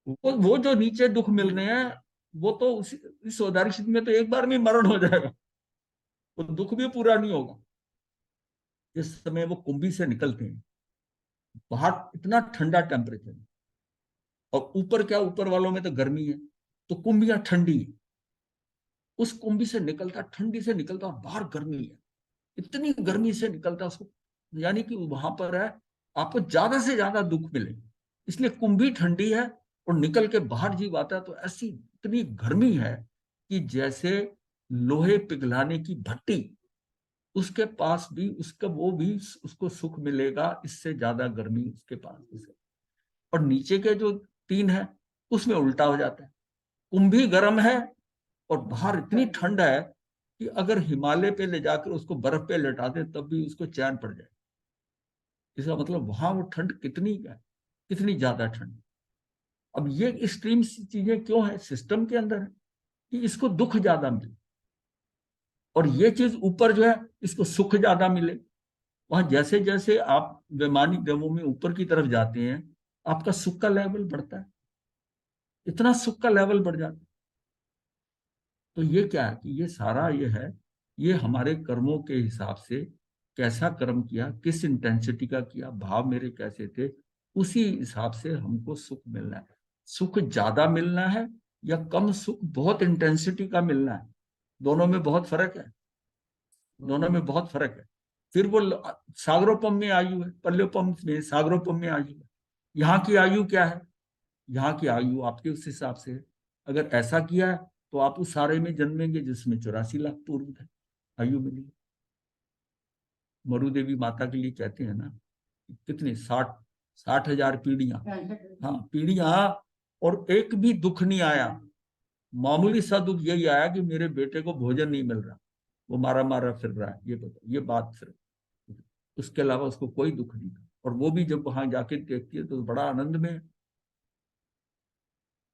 Speaker 1: वो जो नीचे दुख मिल रहे हैं, वो तो इस औदारिक स्थिति में तो एक बार में मरण हो जाएगा, वो दुख भी पूरा नहीं होगा। इस समय वो कुंभी से निकलते हैं, बाहर इतना ठंडा टेम्परेचर, और ऊपर क्या, ऊपर वालों में तो गर्मी है, तो कुंभियां ठंडी है। उस कुंभी से निकलता, ठंडी से निकलता, और बाहर गर्मी है, इतनी गर्मी से निकलता उसको, यानी कि वहां पर है आपको ज्यादा से ज्यादा दुख मिले, इसलिए कुंभी ठंडी है, और निकल के बाहर जीव आता है तो ऐसी इतनी गर्मी है कि जैसे लोहे पिघलाने की भट्टी, उसके पास भी उसका वो भी उसको सुख मिलेगा, इससे ज्यादा गर्मी उसके पास उसे। और नीचे के जो तीन है उसमें उल्टा हो जाता है, कुंभी गर्म है और बाहर इतनी ठंड है कि अगर हिमालय पे ले जाकर उसको बर्फ पे लटा दे तब भी उसको चैन पड़ जाए। इसका मतलब वहां वो ठंड कितनी है, कितनी ज्यादा ठंड। अब ये एक्सट्रीम चीजें क्यों है सिस्टम के अंदर है, कि इसको दुख ज्यादा मिले, और ये चीज ऊपर जो है इसको सुख ज्यादा मिले। वहां जैसे जैसे आप वैमानिक ग्रहों में ऊपर की तरफ जाते हैं, आपका सुख का लेवल बढ़ता है, इतना सुख का लेवल बढ़ जाता है। तो ये क्या है कि ये सारा ये है, ये हमारे कर्मों के हिसाब से, कैसा कर्म किया, किस इंटेंसिटी का किया, भाव मेरे कैसे थे, उसी हिसाब से हमको सुख मिलना है। सुख ज्यादा मिलना है या कम सुख बहुत इंटेंसिटी का मिलना है, दोनों में बहुत फर्क है, दोनों में बहुत फर्क है। फिर वो सागरोपम में आयु है, पल्योपम में सागरोपम में आयु है। यहाँ की आयु क्या है, यहाँ की आयु आपके उस हिसाब से है। अगर ऐसा किया है तो आप उस सारे में जन्मेंगे जिसमें 84 लाख पूर्व है आयु मिली। मरु देवी माता के लिए कहते हैं ना, कितनी 60,000 पीढ़ियां, हाँ पीढ़ियां, और एक भी दुख नहीं आया। मामूली सा दुख यही आया कि मेरे बेटे को भोजन नहीं मिल रहा, वो मारा मारा फिर रहा है, ये बताओ, ये बात सिर्फ, उसके अलावा उसको कोई दुख नहीं था। और वो भी जब वहां जाके देखती है तो बड़ा आनंद में है।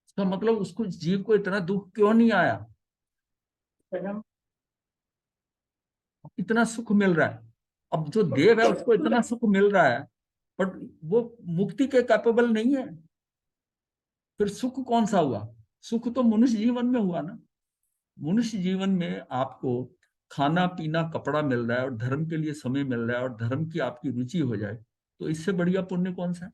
Speaker 1: इसका मतलब उसको, जीव को इतना दुख क्यों नहीं आया, इतना सुख मिल रहा है। अब जो देव है उसको इतना सुख मिल रहा है, बट वो मुक्ति के कैपेबल नहीं है। फिर सुख कौन सा हुआ, सुख तो मनुष्य जीवन में हुआ ना। मनुष्य जीवन में आपको खाना पीना कपड़ा मिल रहा है, और धर्म के लिए समय मिल रहा है, और धर्म की आपकी रुचि हो जाए, तो इससे बढ़िया पुण्य कौन सा है,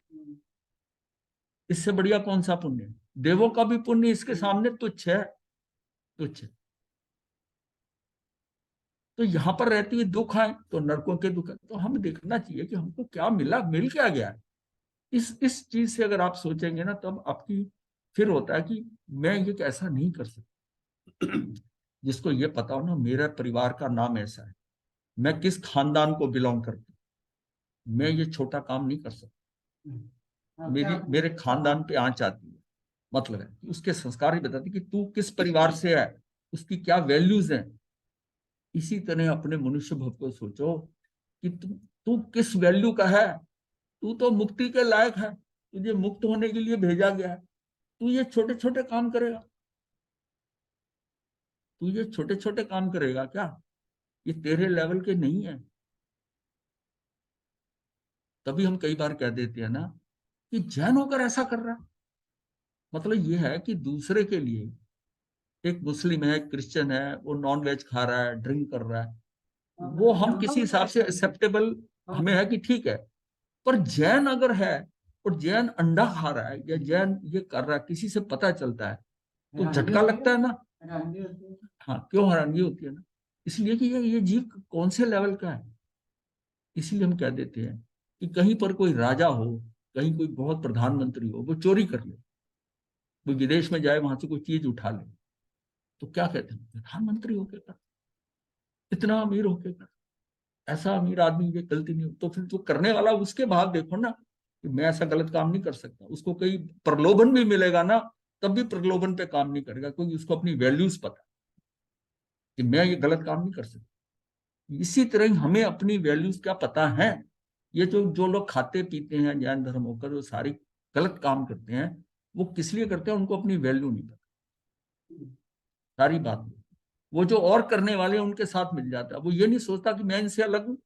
Speaker 1: इससे बढ़िया कौन सा पुण्य है? देवों का भी पुण्य इसके सामने तुच्छ है, तुच्छ है। तो यहाँ पर रहती है दुख है तो नरकों के दुख है, तो हमें देखना चाहिए कि हमको क्या मिला, मिल क्या गया है। इस चीज से अगर आप सोचेंगे ना, तब आपकी फिर होता है कि मैं ये ऐसा नहीं कर सकता। जिसको ये पता हो ना, मेरा परिवार का नाम ऐसा है, मैं किस खानदान को बिलोंग करता हूँ, मैं ये छोटा काम नहीं कर सकता। मेरे खानदान पे आंच आती है, मतलब है कि उसके संस्कार ही बताते कि तू किस परिवार से है, उसकी क्या वैल्यूज हैं। इसी तरह अपने मनुष्य भव को सोचो कि तू किस वैल्यू का है। तू तो मुक्ति के लायक है, तुझे मुक्त होने के लिए भेजा गया है। तू ये छोटे छोटे काम करेगा, तू ये छोटे छोटे काम करेगा क्या, ये तेरे लेवल के नहीं है। तभी हम कई बार कह देते हैं ना कि जैन होकर ऐसा कर रहा है, मतलब ये है कि दूसरे के लिए, एक मुस्लिम है, क्रिश्चियन है, वो नॉन वेज खा रहा है, ड्रिंक कर रहा है, वो हम किसी हिसाब से एक्सेप्टेबल हमें है कि ठीक है। पर जैन अगर है, और जैन अंडा खा रहा है या जैन ये कर रहा है, किसी से पता चलता है तो झटका लगता है ना। हाँ, क्यों हैरानगी होती है ना, इसलिए कि ये जीव कौन से लेवल का है। इसीलिए हम कह देते हैं कि कहीं पर कोई राजा हो, कहीं कोई बहुत प्रधानमंत्री हो, वो चोरी कर ले, वो विदेश में जाए, वहां से कोई चीज उठा ले, तो क्या कहते हैं, प्रधानमंत्री होके कर, इतना अमीर होके कर, ऐसा अमीर आदमी ये गलती नहीं हो। तो फिर जो करने वाला, उसके भाव देखो ना, कि मैं ऐसा गलत काम नहीं कर सकता। उसको कहीं प्रलोभन भी मिलेगा ना, तब भी प्रलोभन पे काम नहीं करेगा, क्योंकि उसको अपनी वैल्यूज पता है कि मैं ये गलत काम नहीं कर सकता। इसी तरह हमें अपनी वैल्यूज क्या पता है। ये जो जो लोग खाते पीते हैं जैन धर्म होकर, वो सारी गलत काम करते हैं, वो किस लिए करते हैं, उनको अपनी वैल्यू नहीं पता, सारी बात। वो जो और करने वाले हैं उनके साथ मिल जाता है, वो ये नहीं सोचता कि मैं इनसे अलग हूं।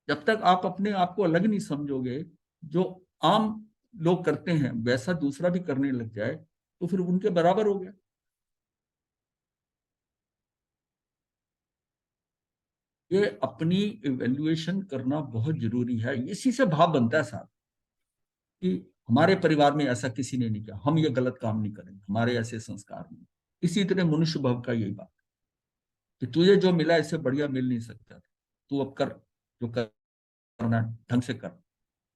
Speaker 1: जब तक आप अपने आप को अलग नहीं समझोगे, जो आम लोग करते हैं वैसा दूसरा भी करने लग जाए तो फिर उनके बराबर हो गया। ये अपनी इवेल्युएशन करना बहुत जरूरी है, इसी से भाव बनता है साहब कि हमारे परिवार में ऐसा किसी ने नहीं किया, हम ये गलत काम नहीं करेंगे, हमारे ऐसे संस्कार नहीं। इसी तरह मनुष्य भाव का यही बात कि तुझे जो मिला इससे बढ़िया मिल नहीं सकता, तू अब कर जो करना है, ढंग से कर,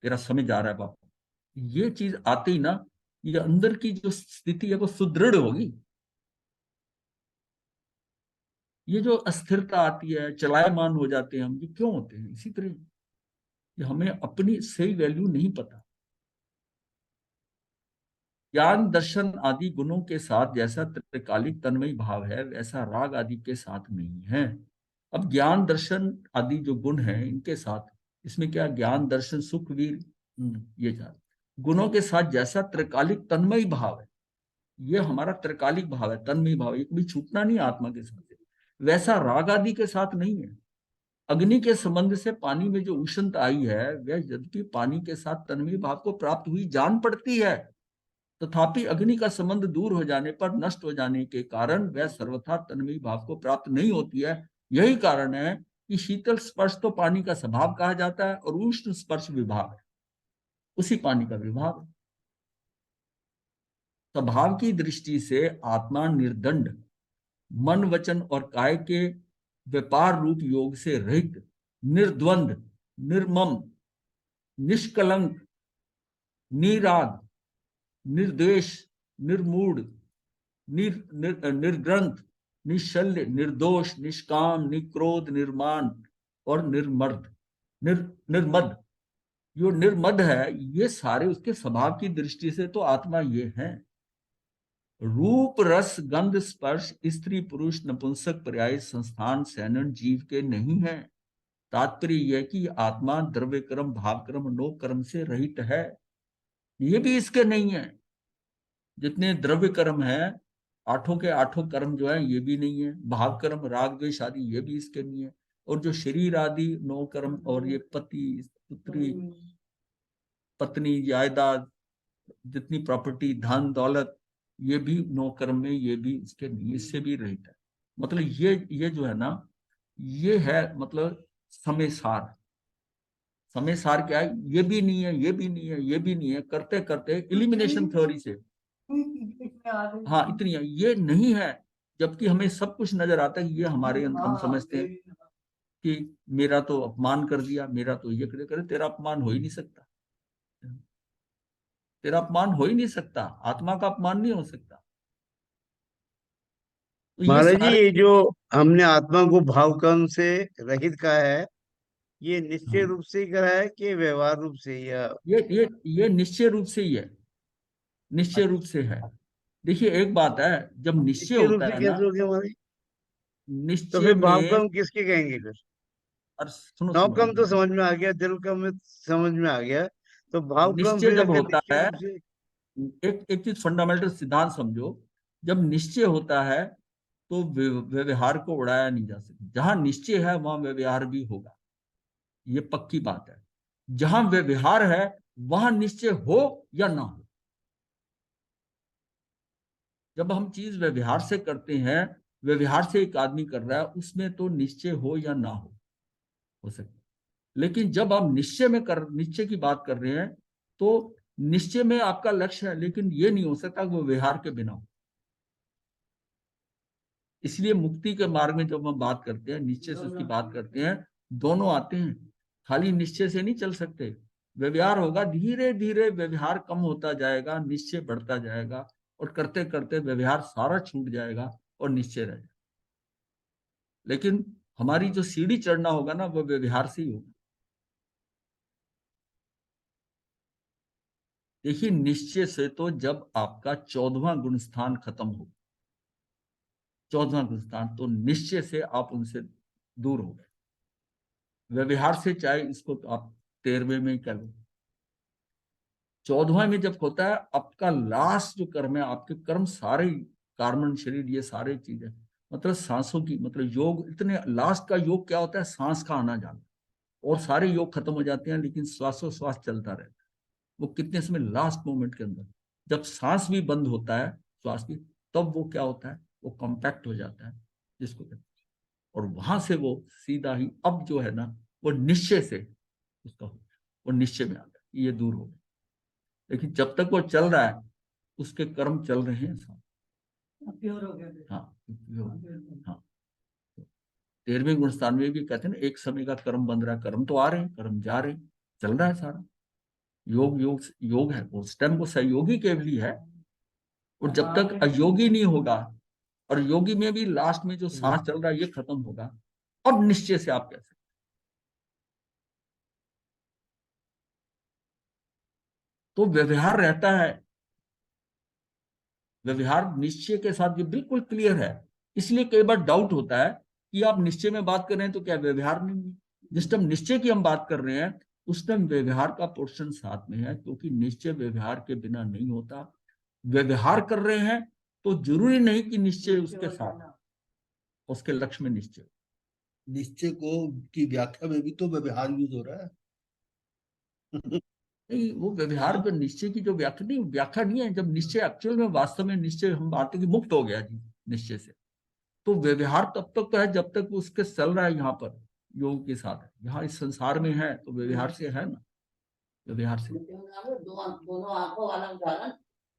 Speaker 1: तेरा समय जा रहा है बापू। ये चीज आते ही ना, ये अंदर की जो स्थिति है वो सुदृढ़ होगी। ये जो अस्थिरता आती है, चलायमान हो जाते हैं हम, ये क्यों होते हैं? इसी तरह कि हमें अपनी सही वैल्यू नहीं पता। ज्ञान दर्शन आदि गुणों के साथ जैसा त्रिकालिक तन्मय भाव है वैसा राग आदि के साथ नहीं है। अब ज्ञान दर्शन आदि जो गुण हैं इनके साथ, इसमें क्या ज्ञान दर्शन सुख वीर ये चार गुणों के साथ जैसा त्रिकालिक तन्मय भाव है, ये हमारा त्रिकालिक भाव है, तन्मय भाव, ये कभी छूटना नहीं आत्मा के साथ, वैसा राग आदि के साथ नहीं है। अग्नि के संबंध से पानी में जो उष्णता आई है वह यद्यपि पानी के साथ तन्मय भाव को प्राप्त हुई जान पड़ती है, तथापि अग्नि का संबंध दूर हो जाने पर, नष्ट हो जाने के कारण वह सर्वथा तन्मयी भाव को प्राप्त नहीं होती है। यही कारण है कि शीतल स्पर्श तो पानी का स्वभाव कहा जाता है और उष्ण स्पर्श विभाव है, उसी पानी का विभाव है। स्वभाव की दृष्टि से आत्मा निर्दंड, मन वचन और काय के व्यापार रूप योग से रहित, निर्द्वंद, निर्मम, निष्कलंक, निराग, निर्द्वेष, निर्मूढ़, निर्ग्रंथ, निशल्य, निर्दोष, निष्काम, निक्रोध, निर्माण और निर्मद। जो निर्मद है ये सारे उसके स्वभाव की दृष्टि से तो आत्मा ये है। रूप रस गंध स्पर्श स्त्री पुरुष नपुंसक पर्याय संस्थान सैनन जीव के नहीं है। तात्पर्य यह कि आत्मा द्रव्य कर्म भाव कर्म नो कर्म से रहित है, ये भी इसके नहीं है। जितने द्रव्य कर्म है, आठों के आठों कर्म जो है ये भी नहीं है। भाव कर्म राग द्वेष आदि ये भी इसके नहीं है। और जो शरीर आदि नौ कर्म और ये पति पुत्री पत्नी जायदाद जितनी प्रॉपर्टी धन दौलत ये भी नौ कर्म में, ये भी इसके नहीं, इससे भी रहित है। मतलब ये जो है ना, ये है मतलब समय सार। समय सार क्या है? ये भी नहीं है, ये भी नहीं है, ये भी नहीं है, करते करते इलिमिनेशन थ्योरी से हाँ इतनी है, ये नहीं है। जबकि हमें सब कुछ नजर आता है कि ये हमारे अंदर, हम समझते हैं कि मेरा तो अपमान कर दिया, मेरा तो ये करे। तेरा अपमान हो ही नहीं सकता, तेरा अपमान हो ही नहीं सकता, आत्मा का अपमान नहीं हो सकता। तो ये
Speaker 5: महाराज जी,
Speaker 1: सारे
Speaker 5: ये जो हमने आत्मा को भाव कर्म से रहित कहा है, ये निश्चय
Speaker 1: हाँ,
Speaker 5: रूप से ही कहा है कि व्यवहार रूप से, या
Speaker 1: ये निश्चय रूप से ही है, निश्चय रूप से है। देखिए एक बात है, जब निश्चय
Speaker 5: निश्चय रूप
Speaker 1: होता
Speaker 5: से
Speaker 1: है ना,
Speaker 5: कैसे हो गया महाराज? तो
Speaker 1: निश्चय
Speaker 5: फिर भाव
Speaker 1: में,
Speaker 5: कर्म किसके कहेंगे फिर?
Speaker 1: और सुनो
Speaker 5: नौ
Speaker 1: सुनो
Speaker 5: कर्म
Speaker 1: एक
Speaker 5: तो
Speaker 1: बात,
Speaker 5: समझ में आ गया, दिल कर्म में समझ में आ गया, तो भाव कर्म
Speaker 1: निश्चय
Speaker 5: फिर
Speaker 1: जब
Speaker 5: अगर
Speaker 1: होता
Speaker 5: निश्चय
Speaker 1: है,
Speaker 5: रूप से।
Speaker 1: एक चीज फंडामेंटल सिद्धांत समझो, जब निश्चय होता है तो व्यवहार को उड़ाया नहीं जा सकता। जहां निश्चय है वहां व्यवहार भी होगा, ये पक्की बात है। जहां व्यवहार है वहां निश्चय हो या ना हो। जब हम चीज व्यवहार से करते हैं, व्यवहार से एक आदमी कर रहा है, उसमें तो निश्चय हो या ना हो सकता है। लेकिन जब आप निश्चय की बात कर रहे हैं, तो निश्चय में आपका लक्ष्य है, लेकिन ये नहीं हो सकता वो व्यवहार के बिना हो। इसलिए मुक्ति के मार्ग में जब हम बात करते हैं, निश्चय से उसकी बात करते हैं, दोनों आते हैं। खाली निश्चय से नहीं चल सकते, व्यवहार होगा, धीरे धीरे व्यवहार कम होता जाएगा, निश्चय बढ़ता जाएगा, और करते करते व्यवहार सारा छूट जाएगा और निश्चय रह जाएगा। लेकिन हमारी जो सीढ़ी चढ़ना होगा ना, वो व्यवहार से ही होगा। देखिए निश्चय से तो जब आपका 14वां गुण स्थान खत्म हो, 14वां गुण स्थान, तो निश्चय से आप उनसे दूर हो गए। व्यवहार से चाहे इसको तो आप 13वें में ही कर लो, 14वां में जब होता है आपका लास्ट जो कर्म है, आपके कर्म सारे, कार्बन शरीर ये सारे चीजें, मतलब सांसों की, मतलब योग, इतने लास्ट का योग क्या होता है? सांस का आना जाना, और सारे योग खत्म हो जाते हैं, लेकिन श्वासोश्वास चलता रहता है। वो कितने समय, लास्ट मोमेंट के अंदर, जब सांस भी बंद होता है श्वास की, तब वो क्या होता है, वो कॉम्पैक्ट हो जाता है, जिसको कहते हैं। और वहां से वो सीधा ही अब जो है ना, वो निश्चय से उसका वो निश्चय में आ गया, ये दूर हो गया। लेकिन जब तक वो चल रहा है, उसके कर्म चल रहे हैं साथ।
Speaker 3: प्योर हो गया।
Speaker 1: हाँ, हाँ। 13वें गुणस्थान में भी कहते हैं ना, एक समय का कर्म बन रहा है, कर्म तो आ रहे हैं, कर्म जा रहे हैं, चल रहा है सारा। योग योग योग है, उस टाइम वो सहयोगी केवल ही है। और जब तक अयोगी नहीं होगा, और योगी में भी लास्ट में जो सांस चल रहा है ये खत्म होगा, अब निश्चय से आप कैसे, तो व्यवहार रहता है। व्यवहार निश्चय के साथ ये बिल्कुल क्लियर है। इसलिए कई बार डाउट होता है कि आप निश्चय में बात कर रहे हैं तो क्या व्यवहार नहीं है। जिस टाइम निश्चय की हम बात कर रहे हैं, उस टाइम व्यवहार का पोर्शन साथ में है, क्योंकि निश्चय व्यवहार के बिना नहीं होता। व्यवहार कर रहे हैं तो जरूरी नहीं कि निश्चय उसके साथ, उसके लक्ष्य में निश्चय।
Speaker 4: निश्चय को की व्याख्या में भी तो व्यवहार यूज हो रहा है।
Speaker 1: नहीं, वो व्यवहार जो निश्चय की जो व्याख्या नहीं है। जब निश्चय एक्चुअल में वास्तव में निश्चय, हम बात है कि मुक्त हो गया जी निश्चय से, तो व्यवहार तब तक तो है जब तक वो उसके चल रहा है यहाँ पर योग के साथ। यहाँ इस संसार में है तो व्यवहार से है ना, व्यवहार से।
Speaker 2: दोनों आंखों वाला उदाहरण,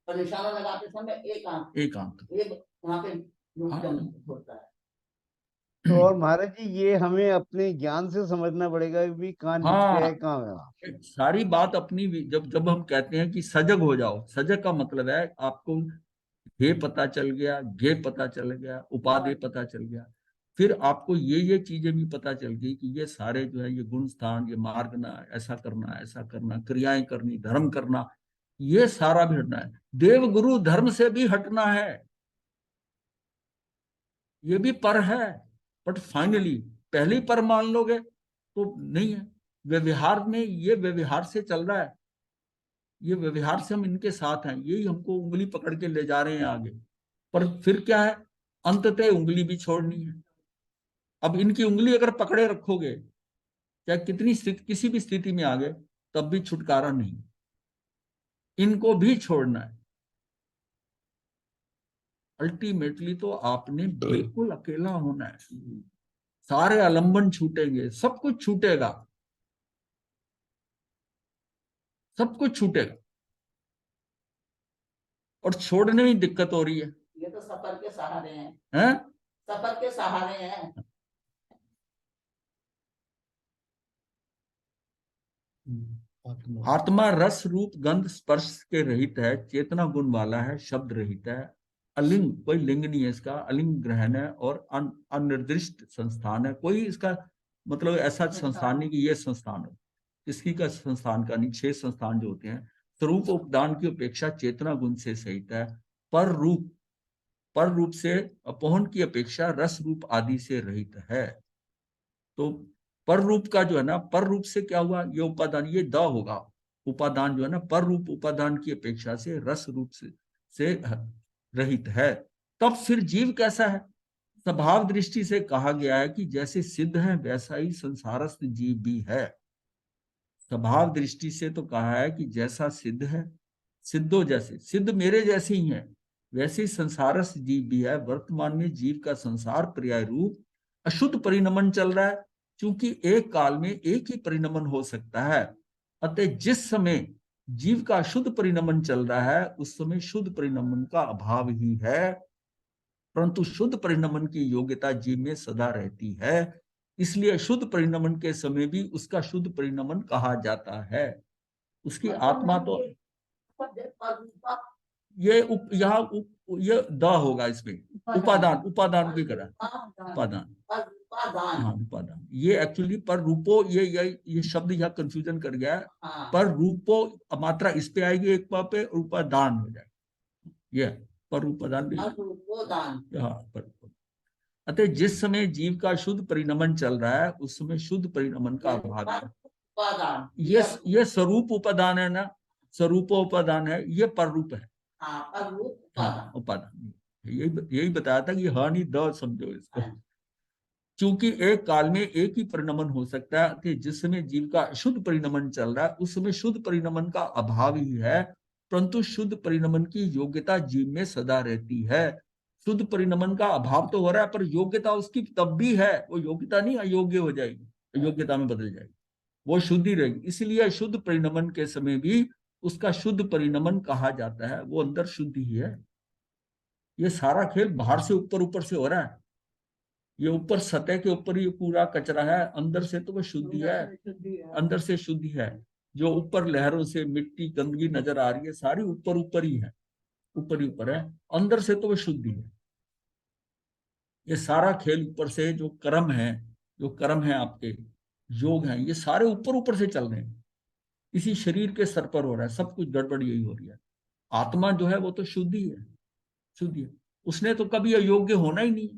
Speaker 2: और निशाना लगाते समय एक आंख,
Speaker 1: एक आंख।
Speaker 2: ये वहां पे
Speaker 1: हाँ।
Speaker 2: होता है।
Speaker 5: तो और महाराज जी, ये हमें अपने ज्ञान से समझना पड़ेगा कि भी कहाँ निश्चय है,
Speaker 1: हाँ,
Speaker 5: कहाँ व्यवहार।
Speaker 1: सारी बात अपनी जब जब हम कहते हैं कि सजग हो जाओ, सजग का मतलब है आपको हे पता चल गया, गे पता चल गया, उपाधि पता चल गया। फिर आपको ये चीजें भी पता चल गई कि ये सारे जो है, ये गुण स्थान, ये मार्गना, ऐसा करना, क्रियाएं करनी, धर्म करना, ये सारा भी हटना है। देव गुरु धर्म से भी हटना है, ये भी पर है। बट फाइनली पहले ही पर मान लोगे तो नहीं है। व्यवहार में ये व्यवहार से चल रहा है, ये व्यवहार से हम इनके साथ हैं, यही हमको उंगली पकड़ के ले जा रहे हैं आगे। पर फिर क्या है, अंततः उंगली भी छोड़नी है। अब इनकी उंगली अगर पकड़े रखोगे, चाहे कितनी स्थिति, किसी भी स्थिति में आ गए, तब भी छुटकारा नहीं। इनको भी छोड़ना है। अल्टीमेटली तो आपने बिल्कुल अकेला होना है। सारे आलंबन छूटेंगे, सब कुछ छूटेगा, सब कुछ छूटेगा। और छोड़ने में दिक्कत हो रही है,
Speaker 2: ये तो सफर के सहारे हैं,
Speaker 1: हैं?
Speaker 2: सफर के सहारे हैं।
Speaker 1: आत्मा रस रूप गंध स्पर्श के रहित है, चेतना गुण वाला है, शब्द रहित है, अलिंग, कोई लिंग नहीं है इसका, अलिंग ग्रहण है, और अनिर्दिष्ट संस्थान है। कोई इसका मतलब ऐसा संस्थान नहीं कि ये संस्थान है, किसी का संस्थान का नहीं। 6 संस्थान जो होते हैं, स्वरूप उपदान की अपेक्षा चेतना गुण से सहित है, पर रूप से अपहन की अपेक्षा रस रूप आदि से रहित है। तो पर रूप का जो है ना, पर रूप से क्या हुआ, ये उपादान, ये द होगा, उपादान जो है ना, पर रूप उपादान की अपेक्षा से रस रूप से रहित है। तब फिर जीव कैसा है? स्वभाव दृष्टि से कहा गया है कि जैसे सिद्ध है वैसा ही संसारस्थ जीव भी है। स्वभाव दृष्टि से तो कहा है कि जैसा सिद्ध है, सिद्धो जैसे, सिद्ध मेरे जैसे ही है, वैसे ही संसारस्थ जीव भी है। वर्तमान में जीव का संसार पर्याय रूप अशुद्ध परिणमन चल रहा है, क्योंकि एक काल में एक ही परिणमन हो सकता है। अतः जिस समय जीव का शुद्ध परिणमन चल रहा है, उस समय शुद्ध परिणमन का अभाव ही है, परंतु शुद्ध परिणमन की योग्यता जीव में सदा रहती है। इसलिए शुद्ध परिणमन के समय भी उसका शुद्ध परिणमन कहा जाता है। उसकी आत्मा तो ये ये द होगा इसमें, उपादान भी करा, उपादान, हाँ उपादान। ये एक्चुअली पर रूपो, ये शब्द यहाँ कंफ्यूजन कर गया है। पर रूपो मात्रा इस पे आएगी एक पे, उपादान हो जाएगा, ये पर उपादान भी। हाँ, पर अतः जिस समय जीव का शुद्ध परिणमन चल रहा है, उस समय शुद्ध परिणमन का अभाव है। ये स्वरूप उपादान है ना, स्वरूपोपादान है, ये पर रूप है। हाँ, उपादान। यही बताया था कि हाँ नहीं द समझो इसको। क्योंकि एक काल में एक ही परिणमन हो सकता है कि जिस समय जीव का शुद्ध परिणमन चल रहा है उस समय शुद्ध परिणमन का अभाव ही है, परंतु शुद्ध परिणमन की योग्यता जीव में सदा रहती है। शुद्ध परिणमन का अभाव तो हो रहा है पर योग्यता उसकी तब भी है, वो योग्यता नहीं अयोग्य हो जाएगी, योग्यता में बदल जाएगी, वो शुद्धि रहेगी। इसलिए शुद्ध परिणमन के समय भी उसका शुद्ध परिणमन कहा जाता है, वो अंदर शुद्धि ही है। ये सारा खेल बाहर से ऊपर ऊपर से हो रहा है, ये ऊपर सतह के ऊपर ही पूरा कचरा है, अंदर से तो वो शुद्धि है, अंदर से शुद्धि है। जो ऊपर लहरों से मिट्टी गंदगी नजर आ रही है सारी ऊपर ऊपर ही है, ऊपर ही ऊपर है, अंदर से तो वो शुद्धि है। ये सारा खेल ऊपर से जो कर्म है, जो कर्म है आपके योग हैं, ये सारे ऊपर ऊपर से चल रहे हैं, इसी शरीर के स्तर पर हो रहा है, सब कुछ गड़बड़ यही हो रही है। आत्मा जो है वो तो शुद्धि है, शुद्धि है, उसने तो कभी अयोग्य होना ही नहीं।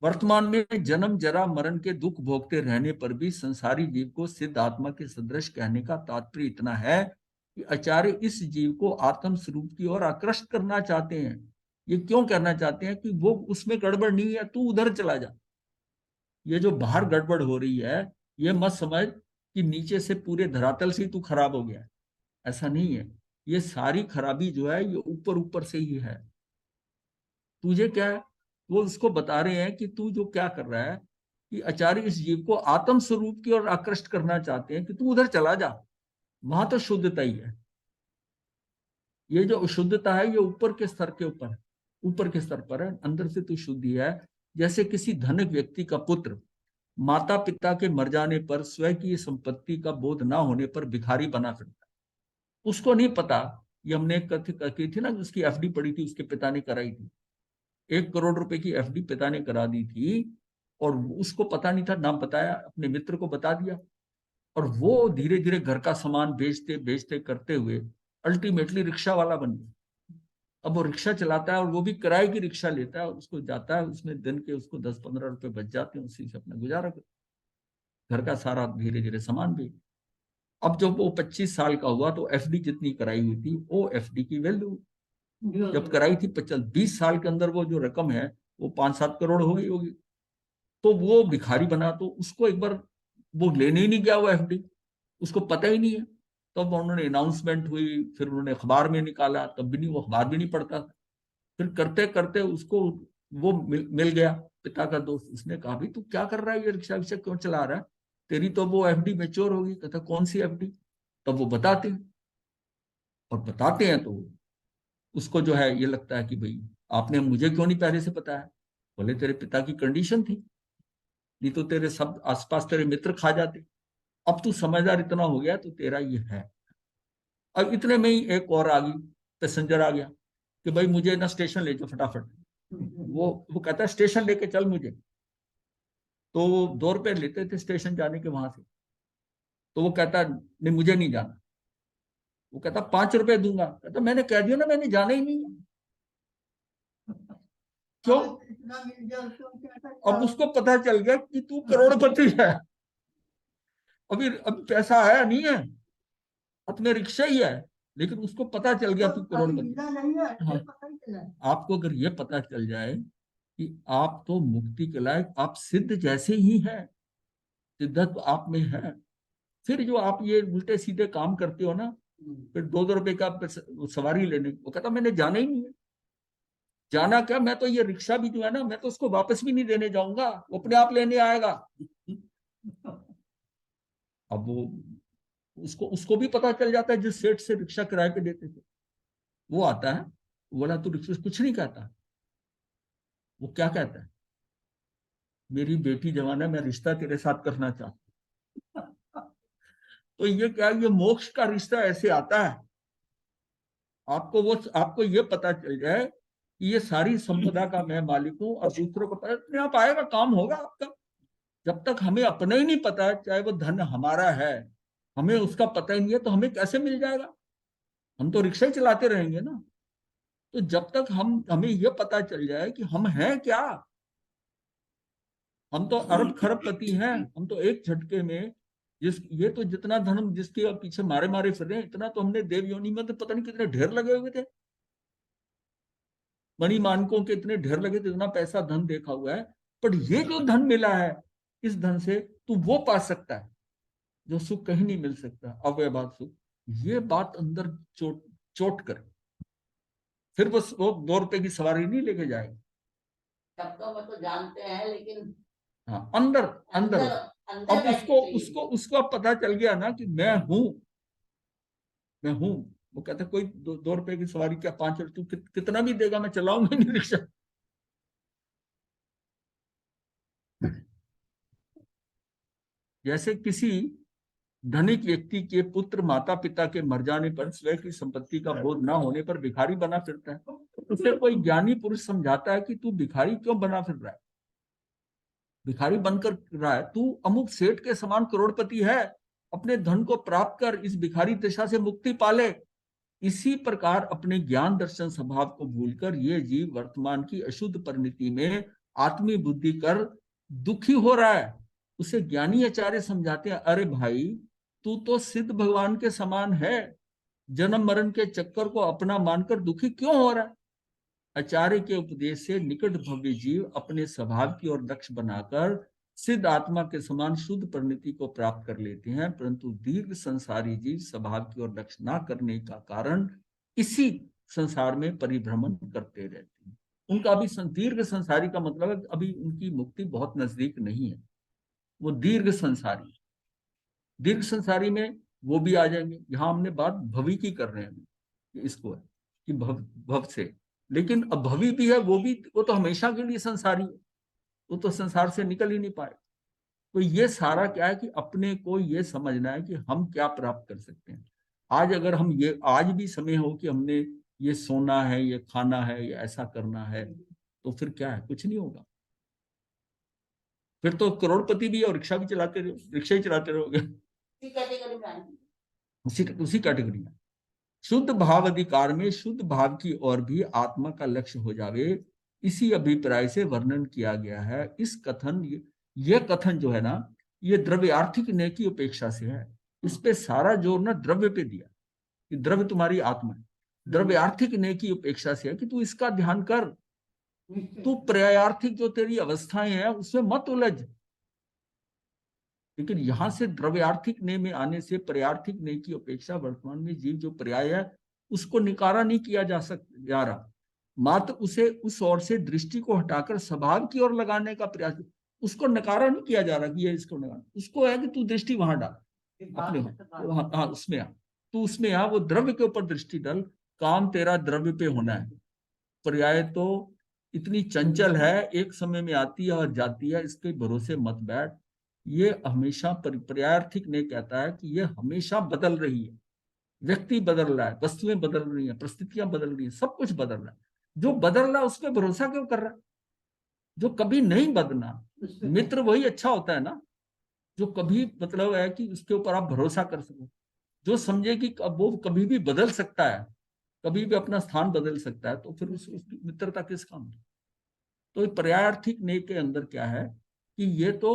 Speaker 1: वर्तमान में जन्म जरा मरण के दुख भोगते रहने पर भी संसारी जीव को सिद्ध आत्मा के सदृश कहने का तात्पर्य इतना है कि आचार्य इस जीव को आत्म स्वरूप की ओर आकृष्ट करना चाहते हैं। ये क्यों करना चाहते हैं कि वो उसमें गड़बड़ नहीं है, तू उधर चला जा। ये जो बाहर गड़बड़ हो रही है ये मत समझ कि नीचे से पूरे धरातल से ही तू खराब हो गया, ऐसा नहीं है। ये सारी खराबी जो है ये ऊपर ऊपर से ही है। तुझे क्या है, वो उसको बता रहे हैं कि तू जो क्या कर रहा है कि आचार्य इस जीव को आत्म स्वरूप की ओर आकृष्ट करना चाहते हैं कि तू उधर चला जा, वहां तो शुद्धता ही है। ये जो अशुद्धता है ये ऊपर के स्तर के ऊपर, ऊपर के स्तर पर है, अंदर से तू शुद्धि है। जैसे किसी धनिक व्यक्ति का पुत्र माता पिता के मर जाने पर स्वयं की संपत्ति का बोध ना होने पर भिखारी बना फिरता है। उसको नहीं पता, ये हमने एक कथी की थी ना, उसकी एफडी पड़ी थी, उसके पिता ने कराई थी, 1 करोड़ रुपए की एफडी पिता ने करा दी थी, और उसको पता नहीं था, नाम बताया, अपने मित्र को बता दिया, और वो धीरे धीरे घर का सामान बेचते बेचते करते हुए अल्टीमेटली रिक्शा वाला बन गया। अब वो रिक्शा चलाता है और वो भी किराए की रिक्शा लेता है, और उसको जाता है, उसमें दिन के उसको 10-15 रुपए बच जाते हैं, उसी से अपना गुजारा कर, घर का सारा धीरे धीरे सामान बेच। अब जब वो 25 साल का हुआ तो एफडी जितनी कराई हुई थी वो एफडी की वैल्यू जब कराई थी 20 साल के अंदर वो जो रकम है वो 5-7 करोड़ हो गई होगी। तो वो भिखारी बना, तो उसको एक बार वो लेने ही नहीं गया वो एफडी, उसको पता ही नहीं है। तब उन्होंने अनाउंसमेंट हुई, फिर उन्होंने अखबार में निकाला, तब भी नहीं, वो अखबार भी नहीं पढ़ता था। फिर करते करते उसको वो मिल गया पिता का दोस्त, उसने कहा भाई तू क्या कर रहा है, ये रिक्शा विक्शा क्यों चला रहा है, तेरी तो वो एफडी मैच्योर होगी। कहता कौन सी एफडी। तब वो बताते हैं, और बताते हैं तो उसको जो है ये लगता है कि भाई आपने मुझे क्यों नहीं पहले से बताया। बोले तेरे पिता की कंडीशन थी, नहीं तो तेरे सब आसपास तेरे मित्र खा जाते। अब तू समझदार इतना हो गया तो तेरा ये है। अब इतने में ही एक और आ गई, पैसेंजर आ गया कि भाई मुझे ना स्टेशन ले जाओ फटाफट। वो कहता है स्टेशन लेके चल मुझे। तो वो 2 रुपए लेते थे स्टेशन जाने के वहां से। तो वो कहता नहीं मुझे नहीं जाना। वो कहता 5 रुपए दूंगा। कहता मैंने कह दिया ना मैंने जाना ही नहीं है। क्यों? अब उसको पता चल गया कि तू करोड़पति है। अभी पैसा आया नहीं है, अपने रिक्शा ही है, लेकिन उसको पता चल गया तू करोड़पति। हाँ, आपको अगर ये पता चल जाए कि आप तो मुक्ति के लायक, आप सिद्ध जैसे ही हैं, सिद्धत्व आप में है, फिर जो आप ये उल्टे सीधे काम करते हो ना, फिर 2-2 रुपए का सवारी लेने, वो कहता मैंने जाना ही नहीं है। जाना क्या, मैं तो ये रिक्शा भी जो है ना मैं तो उसको वापस भी नहीं देने जाऊंगा, वो अपने आप लेने आएगा। अब वो उसको उसको भी पता चल जाता है, जिस सेठ से रिक्शा किराए पे देते थे वो आता है, बोला तू रिक्शा कुछ नहीं कहता। वो क्या कहता है, मेरी बेटी जवान है, मैं रिश्ता तेरे साथ करना चाहता हूं। तो ये क्या, ये मोक्ष का रिश्ता ऐसे आता है। आपको ये पता चल जाए कि ये सारी संपदा का मैं मालिक हूं, और दूसरों को पता अपने आप आएगा, काम होगा आपका। जब तक हमें अपने ही नहीं पता है, चाहे वो धन हमारा है, हमें उसका पता ही नहीं है, तो हमें कैसे मिल जाएगा। हम तो रिक्शा ही चलाते रहेंगे ना। तो जब तक हमें ये पता चल जाए कि हम हैं क्या, हम तो अरब खरबपति हैं, हम तो एक झटके में ये तो जितना धन हम जिसके पीछे मारे मारे फिर रहे हैं, इतना तो हमने देव योनि में तो पता नहीं कितने ढेर लगे हुए थे। मणिमाणकों के इतने ढेर लगे थे, इतना पैसा धन देखा हुआ है, पर ये जो धन मिला है, इस धन से तू वो पा सकता है जो सुख कहीं नहीं मिल सकता, अव्ययभाव सुख। ये बात अंदर चोट चोट कर, फिर बस वो 2 रुपए की सवारी नहीं लेके जाएगा।
Speaker 2: शब्दों में तो जानते हैं, लेकिन
Speaker 1: हाँ, अंदर अंदर
Speaker 2: अंदर
Speaker 1: अब
Speaker 2: बैठनी
Speaker 1: उसको
Speaker 2: चाहिए।
Speaker 1: उसको उसको अब पता चल गया ना कि मैं हूं, मैं हूं। वो कहता है कोई 2 रुपए की सवारी क्या 5 रुपए, तू कितना भी देगा मैं चलाऊंगा नहीं रिक्शा। जैसे किसी धनिक व्यक्ति के पुत्र माता पिता के मर जाने पर स्वयं की संपत्ति का बोध न होने पर भिखारी बना फिरता है, उसे कोई ज्ञानी पुरुष समझाता है कि तू भिखारी क्यों बना फिर रहा है, भिखारी बनकर रहा है, तू अमुक सेठ के समान करोड़पति है, अपने धन को प्राप्त कर इस भिखारी दशा से मुक्ति पाले। इसी प्रकार अपने ज्ञान दर्शन स्वभाव को भूलकर ये जीव वर्तमान की अशुद्ध परिणति में आत्मी बुद्धि कर दुखी हो रहा है। उसे ज्ञानी आचार्य समझाते हैं, अरे भाई तू तो सिद्ध भगवान के समान है, जन्म मरण के चक्कर को अपना मानकर दुखी क्यों हो रहा है। आचार्य के उपदेश से निकट भव्य जीव अपने स्वभाव की ओर लक्ष्य बनाकर सिद्ध आत्मा के समान शुद्ध परिणति को प्राप्त कर लेते हैं, परंतु दीर्घ संसारी जीव स्वभाव की ओर लक्ष्य न करने का कारण इसी संसार में परिभ्रमण करते रहते हैं। उनका अभी दीर्घ संसारी का मतलब है अभी उनकी मुक्ति बहुत नजदीक नहीं है, वो दीर्घ संसारी। दीर्घ संसारी में वो भी आ जाएंगे। यहाँ हमने बात भवी की कर रहे हैं, इसको है कि भव से, लेकिन अब भवी भी है, वो तो हमेशा के लिए संसारी है, वो तो संसार से निकल ही नहीं पाए। तो ये सारा क्या है कि अपने को ये समझना है कि हम क्या प्राप्त कर सकते हैं। आज अगर हम ये आज भी समय हो कि हमने ये सोना है, ये खाना है, ये ऐसा करना है, तो फिर क्या है, कुछ नहीं होगा। फिर तो करोड़पति भी और रिक्शा भी चलाते रहो, रिक्शा ही चलाते रहोगे,
Speaker 2: इसी कैटेगरी में आएंगे।
Speaker 1: उसी कैटेगरी में। शुद्ध भाव अधिकार में शुद्ध भाव की ओर भी आत्मा का लक्ष्य हो जावे, इसी अभिप्राय से वर्णन किया गया है। इस कथन ये कथन जो है ना, ये द्रव्य आर्थिक न्याय की अपेक्षा से है। इस पे सारा जोर ना द्रव्य पे दिया कि द्रव्य तुम्हारी आत्मा है। द्रव्य आर्थिक न्याय की अपेक्षा से है कि तू इसका ध्यान कर, तू पर्यायार्थिक जो तेरी अवस्थाएं हैं उसमें मत उलझ। लेकिन यहां से द्रव्यार्थिक न्याय में आने से पर्यार्थिक न्याय की अपेक्षा वर्तमान में जीव जो पर्याय है उसको निकारा नहीं किया जा रहा, मात्र उसे उस ओर से दृष्टि को हटाकर स्वभाव की ओर लगाने का प्रयास। उसको नकारा नहीं किया जा रहा कि ये इसको नकारा, उसको है कि तू दृष्टि वहां डाल अपने, हाँ उसमें आ, तू उसमें आ, वो द्रव्य के ऊपर दृष्टि डाल। काम तेरा द्रव्य पे होना है। पर्याय तो इतनी चंचल है, एक समय में आती है और जाती है, इसके भरोसे मत बैठ। ये हमेशा पर्यायार्थिक ने कहता है कि ये हमेशा बदल रही है, व्यक्ति बदल रहा है, वस्तुएं बदल रही हैं, परिस्थितियां बदल रही हैं, सब कुछ बदल रहा है। जो बदल रहा है उस पर भरोसा क्यों कर रहा है। जो कभी नहीं बदलना, मित्र वही अच्छा होता है ना, जो कभी मतलब है कि उसके ऊपर आप भरोसा कर सको, जो समझे कि वो कभी भी बदल सकता है, कभी भी अपना स्थान बदल सकता है, तो फिर उसकी मित्रता किस काम की। तो पर्यायार्थिक न्याय के अंदर क्या है कि ये तो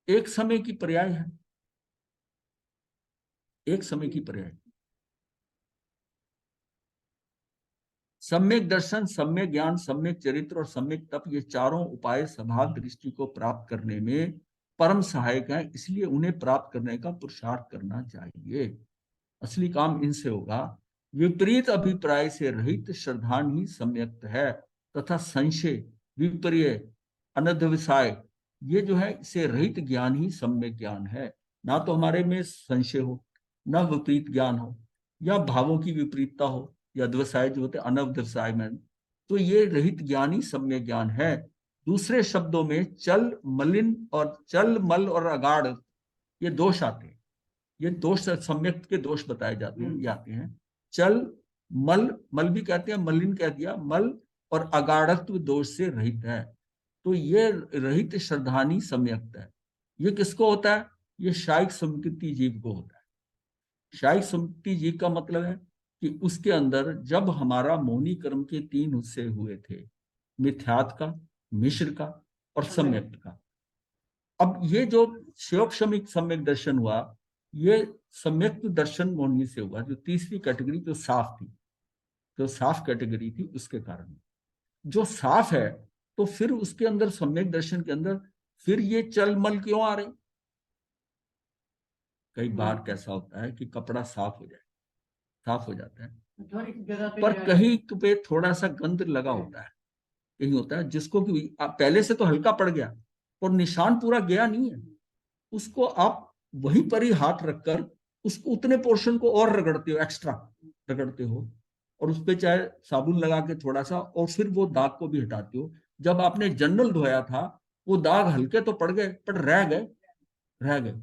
Speaker 1: एक समय की पर्याय है, एक समय की पर्याय। सम्यक दर्शन, सम्यक ज्ञान, सम्यक चरित्र और सम्यक तप, ये चारों उपाय स्वभाव दृष्टि को प्राप्त करने में परम सहायक हैं, इसलिए उन्हें प्राप्त करने का पुरुषार्थ करना चाहिए। असली काम इनसे होगा। विपरीत अभिप्राय से रहित श्रद्धान ही सम्यक्त है, तथा संशय, विपर्य, अनध्यवसाय, ये जो है इसे रहित ज्ञान ही सम्यक ज्ञान है। ना तो हमारे में संशय हो, ना विपरीत ज्ञान हो, या भावों की विपरीतता हो, या अध्यवसाय जो होते अनवध्यवसाय में, तो ये रहित ज्ञान ही सम्यक ज्ञान है। दूसरे शब्दों में चल मलिन और चल मल और अगाढ़, ये दोष आते हैं। ये दोष सम्यक के दोष बताए जाते हैं। चल मल, मल भी कहते हैं, मलिन कह दिया, मल और अगाढ़त्व दोष से रहित है। तो ये रहित श्रद्धानी सम्यक्त है। ये किसको होता है, ये शायिक संस्कृति जीव को होता है। शायिक संस्कृति जीव का मतलब है कि उसके अंदर जब हमारा मौनी कर्म के 3 हिस्से हुए थे, मिथ्यात का, मिश्र का और सम्यक्त का। अब ये जो शिवक्षमिक सम्यक दर्शन हुआ, ये सम्यक्त दर्शन मौनी से हुआ, जो तीसरी कैटेगरी जो साफ थी, जो साफ कैटेगरी थी, उसके कारण। जो साफ है, तो फिर उसके अंदर सम्यक दर्शन के अंदर फिर ये चल मल क्यों आ रहे? कई बार कैसा होता है कि कपड़ा साफ हो जाए, साफ हो जाता है, पर कहीं पे थोड़ा सा गंध लगा होता है, यही होता है, जिसको कि पहले से तो हल्का पड़ गया और निशान पूरा गया नहीं है, उसको आप वहीं पर ही हाथ रखकर उसको उतने पोर्शन को और रगड़ते हो, एक्स्ट्रा रगड़ते हो, और उस पर चाहे साबुन लगा के थोड़ा सा, और फिर वो दाग को भी हटाते हो। जब आपने जनरल धोया था, वो दाग हल्के तो पड़ गए, पर रह गए, रह गए।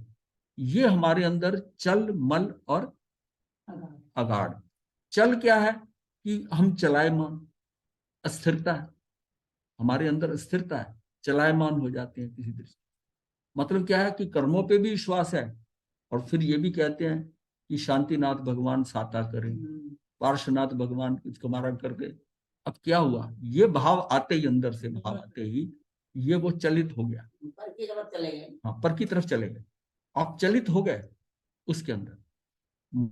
Speaker 1: ये हमारे अंदर चल मल और अगाड़। चल क्या है कि हम चलायमान, अस्थिरता है हमारे अंदर, अस्थिरता है, चलायमान हो जाते हैं किसी दृष्टि। मतलब क्या है कि कर्मों पे भी विश्वास है, और फिर ये भी कहते हैं कि शांतिनाथ भगवान साता करें, पार्श्वनाथ भगवान कुछ कमारा करके। अब क्या हुआ, ये भाव आते ही, अंदर से भाव आते ही ये वो चलित हो गया,
Speaker 2: ऊपर की तरफ चले गए।
Speaker 1: हाँ, पर की तरफ चले गए, आप चलित हो गए उसके अंदर।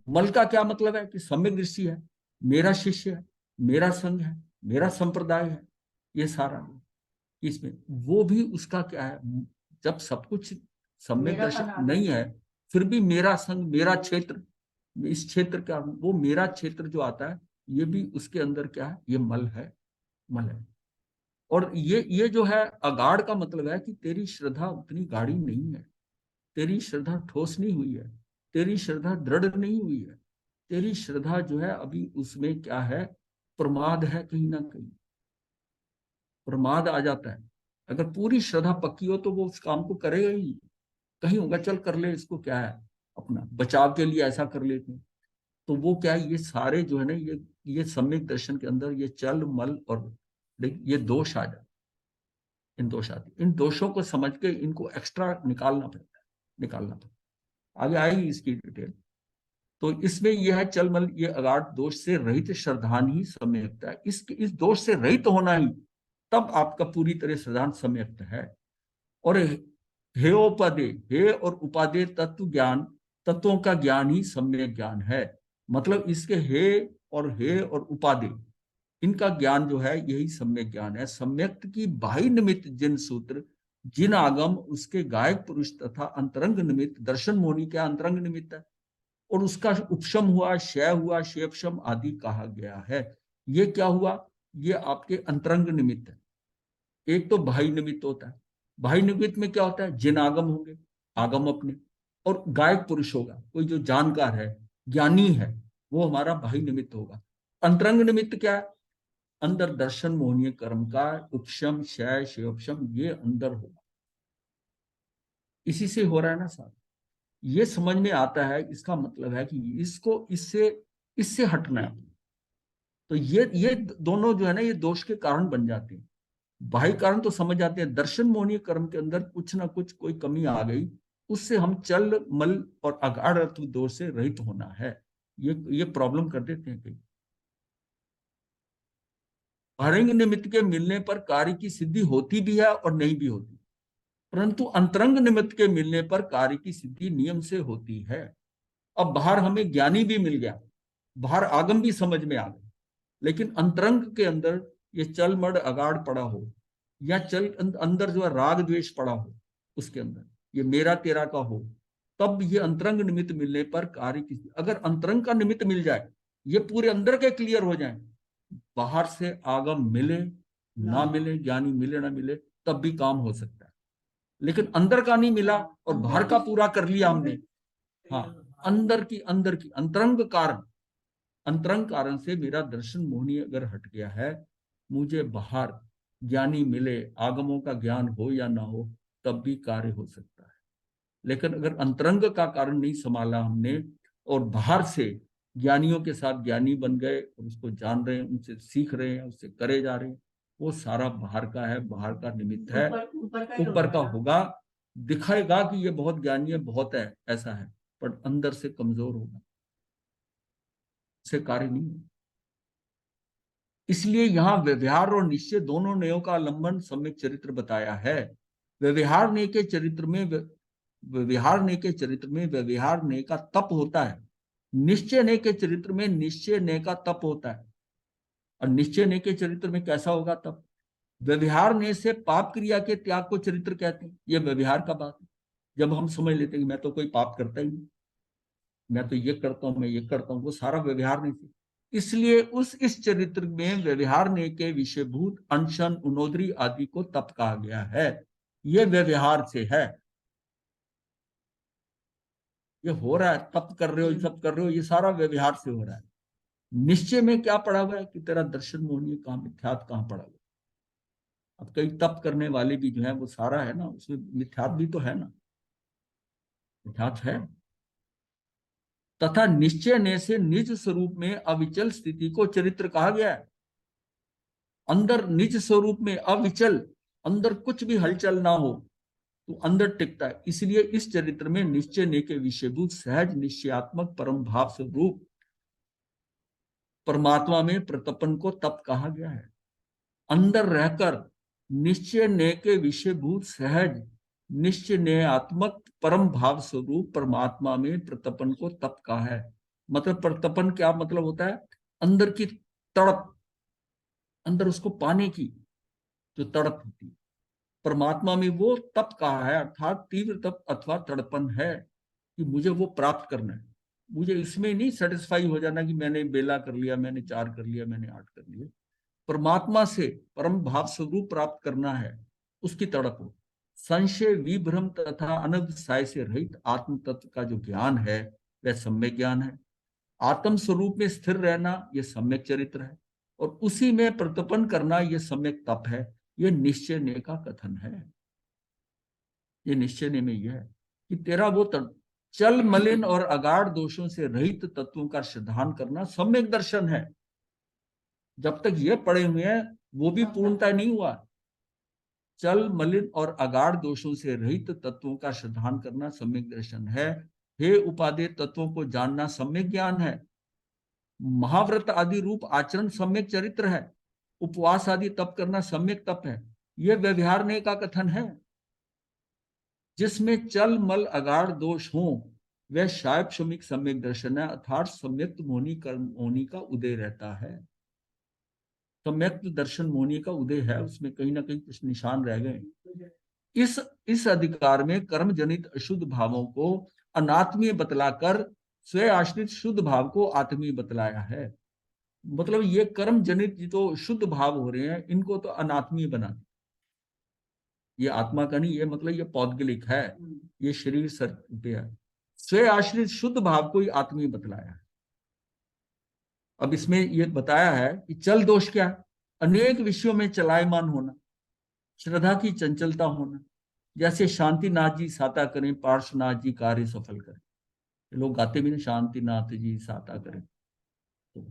Speaker 1: मल का क्या मतलब है कि सम्यक दृष्टि है, मेरा शिष्य है, मेरा संघ है, मेरा संप्रदाय है, ये सारा इसमें। वो भी उसका क्या है, जब सब कुछ सम्यक दर्शन नहीं है, फिर भी मेरा संघ, मेरा क्षेत्र, इस क्षेत्र का वो मेरा क्षेत्र जो आता है, ये भी उसके अंदर क्या है, ये मल है, मल है। और ये जो है अगाड़ का मतलब है कि तेरी श्रद्धा उतनी गाढ़ी नहीं है, तेरी श्रद्धा ठोस नहीं हुई है, तेरी श्रद्धा दृढ़ नहीं हुई है, तेरी श्रद्धा जो है अभी उसमें क्या है, प्रमाद है, कहीं ना कहीं प्रमाद आ जाता है। अगर पूरी श्रद्धा पक्की हो तो वो उस काम को करेगा ही नहीं, कहीं होगा चल कर ले, इसको क्या है, अपना बचाव के लिए ऐसा कर लेते हैं। तो वो क्या है, ये सारे जो है ना, ये सम्यक दर्शन के अंदर ये चल मल और ये दोष आ जाते, इन दोष आते, इन दोषों को समझ के इनको एक्स्ट्रा निकालना पड़ता है, निकालना पड़ता है। आगे आएगी इसकी डिटेल। तो इसमें यह है चल मल, ये अगाध दोष से रहित श्रद्धान ही सम्यकता है। इस दोष से रहित होना ही तब आपका पूरी तरह श्रद्धान सम्यक्त है। और हेयोपादे, हे और उपादेय तत्व ज्ञान, तत्वों का ज्ञान ही सम्यक ज्ञान है। मतलब इसके हे और उपादेय, इनका ज्ञान जो है यही सम्यक ज्ञान है। सम्यक की बाह्य निमित्त जिन सूत्र, जिन आगम, उसके गायक पुरुष तथा अंतरंग निमित्त, दर्शन मोहनी क्या अंतरंग निमित्त है, और उसका उपशम हुआ, क्षय हुआ, क्षेपशम आदि कहा गया है। ये क्या हुआ, ये आपके अंतरंग निमित्त है। एक तो बाह्य निमित्त होता है, बाह्य निमित्त में क्या होता है, जिन आगम होंगे, आगम अपने, और गायक पुरुष होगा, कोई जो जानकार है, ज्ञानी है, वो हमारा बाह्य निमित्त होगा। अंतरंग निमित्त क्या है, अंदर दर्शन मोहनीय कर्म का उपशम, क्षय, क्षेपशम, ये अंदर होगा। इसी से हो रहा है ना साहब, ये समझ में आता है। इसका मतलब है कि इसको इससे इससे हटना है। तो ये दोनों जो है ना, ये दोष के कारण बन जाते हैं। बाह्य कारण तो समझ आते हैं, दर्शन मोहनीय कर्म के अंदर कुछ ना कुछ कोई कमी आ गई, उससे हम चल मल और अगाढ़ अर्थ दोष से रहित होना है, ये प्रॉब्लम कर देते हैं कई। बाह्यंग निमित्त के मिलने पर कार्य की सिद्धि होती भी है और नहीं भी होती, परंतु अंतरंग निमित्त के मिलने पर कार्य की सिद्धि नियम से होती है। अब बाहर हमें ज्ञानी भी मिल गया, बाहर आगम भी समझ में आ गए, लेकिन अंतरंग के अंदर ये चल मड अगाड़ पड़ा हो, या चल अंदर जो है राग द्वेष पड़ा हो, उसके अंदर ये मेरा तेरा का हो, तब ये अंतरंग निमित्त मिलने पर कार्य की, अगर अंतरंग का निमित्त मिल जाए, ये पूरे अंदर के क्लियर हो जाए, बाहर से आगम मिले ना मिले, ज्ञानी मिले ना मिले, तब भी काम हो सकता है। लेकिन अंदर का नहीं मिला और बाहर का पूरा कर लिया हमने, हाँ, अंदर की अंतरंग कारण से मेरा दर्शन मोहनी अगर हट गया है, मुझे बाहर ज्ञानी मिले, आगमों का ज्ञान हो या ना हो, तब भी कार्य हो सकता है। लेकिन अगर अंतरंग का कारण नहीं संभाला हमने, और बाहर से ज्ञानियों के साथ ज्ञानी बन गए और उसको जान रहे हैं, उनसे सीख रहे हैं, उससे करे जा रहे हैं, वो सारा बाहर का है, बाहर का निमित्त है, ऊपर का होगा, दिखाएगा कि ये बहुत ज्ञानी है, बहुत है, ऐसा है, पर अंदर से कमजोर होगा, से कार्य नहीं है। इसलिए यहाँ व्यवहार और निश्चय दोनों नयों का आलंबन सम्यक चरित्र बताया है। व्यवहार ने के चरित्र में व्यवहार ने के चरित्र में व्यवहार ने का तप होता है, निश्चय ने के चरित्र में निश्चय ने का तप होता है। और निश्चय ने के चरित्र में कैसा होगा तप? व्यवहार ने से पाप क्रिया के त्याग को चरित्र कहते हैं। ये व्यवहार का बात है। जब हम समझ लेते हैं कि मैं तो कोई पाप करता ही नहीं, मैं तो ये करता हूं, मैं ये करता हूं, वो सारा व्यवहार नहीं थी। इसलिए इस चरित्र में व्यवहार ने के विषयभूत अनशन उनोदरी आदि को तप कहा गया है। ये व्यवहार से है, ये हो रहा है, तप कर रहे हो, सब कर रहे हो, ये सारा व्यवहार से हो रहा है। निश्चय में क्या पड़ा हुआ है कि तेरा दर्शन मोहनीय कहाँ, मिथ्यात्व कहाँ पड़ा हुआ है? अब कई तप करने वाले भी जो है वो सारा है ना, उसमें मिथ्यात्व भी तो है ना, मिथ्यात्व है। तथा निश्चय ने से निज स्वरूप में अविचल स्थिति को चरित्र कहा गया है। अंदर निज स्वरूप में अविचल, अंदर कुछ भी हलचल ना हो तो अंदर टिकता है। इसलिए इस चरित्र में निश्चय ने के विषयभूत सहज निश्चयात्मक परम भाव स्वरूप परमात्मा में प्रतपन को तप कहा गया है। अंदर रहकर निश्चय ने के विषयभूत सहज निश्चय न्यात्मक परम भाव स्वरूप परमात्मा में प्रतपन को तप कहा है। मतलब प्रतपन क्या मतलब होता है? अंदर की तड़प, अंदर उसको पाने की जो तड़प होती है, परमात्मा में वो तप कहा है, अर्थात तीव्र तप अथवा तड़पन है कि मुझे वो प्राप्त करना है। मुझे इसमें नहीं सेटिस्फाई हो जाना कि मैंने बेला कर लिया, मैंने 4 कर लिया, मैंने 8 कर लिया। परमात्मा से परम भाव स्वरूप प्राप्त करना है, उसकी तड़प हो। संशय विभ्रम तथा अनभिसाय से रहित आत्म तत्व का जो ज्ञान है वह सम्यक ज्ञान है। आत्म स्वरूप में स्थिर रहना यह सम्यक चरित्र है, और उसी में प्रतपन करना यह सम्यक तप है। यह निश्चय ने का कथन है। ये निश्चय ने में यह है कि तेरा वो चल मलिन और अगाढ़ दोषों से रहित तत्वों का सिद्धांत करना सम्यक दर्शन है। जब तक ये पड़े हुए हैं वो भी पूर्णता नहीं हुआ। चल मलिन और अगाढ़ दोषों से रहित तत्वों का सिद्धांत करना सम्यक दर्शन है। हे उपादेय तत्वों को जानना सम्यक ज्ञान है। महाव्रत आदि रूप आचरण सम्यक चरित्र है। उपवास आदि तप करना सम्यक तप है। यह व्यवहारने का कथन है। जिसमें चल मल अगाढ़ दोष हो वह शायद क्षमिक सम्यक दर्शन है, अर्थात सम्यक मोहनी कर्म मोहनी का उदय रहता है। सम्यक दर्शन मोहनी का उदय है, उसमें कहीं ना कहीं कुछ निशान रह गए। इस अधिकार में कर्म जनित अशुद्ध भावों को अनात्मीय बतलाकर स्वयं आश्रित शुद्ध भाव को आत्मीय बतलाया है। मतलब ये कर्म जनित जो शुद्ध भाव हो रहे हैं इनको तो अनात्मीय बना दिया। ये आत्मा का नहीं, ये मतलब ये पौद्गलिक है, ये शरीर सर है। स्वयं आश्रित शुद्ध भाव को ही आत्मीय बतलाया है। अब इसमें ये बताया है कि चल दोष क्या है? अनेक विषयों में चलायमान होना, श्रद्धा की चंचलता होना। जैसे शांतिनाथ जी साता करें, पार्श्वनाथ जी कार्य सफल करें। लोग गाते भी ना, शांतिनाथ जी साता करें, तो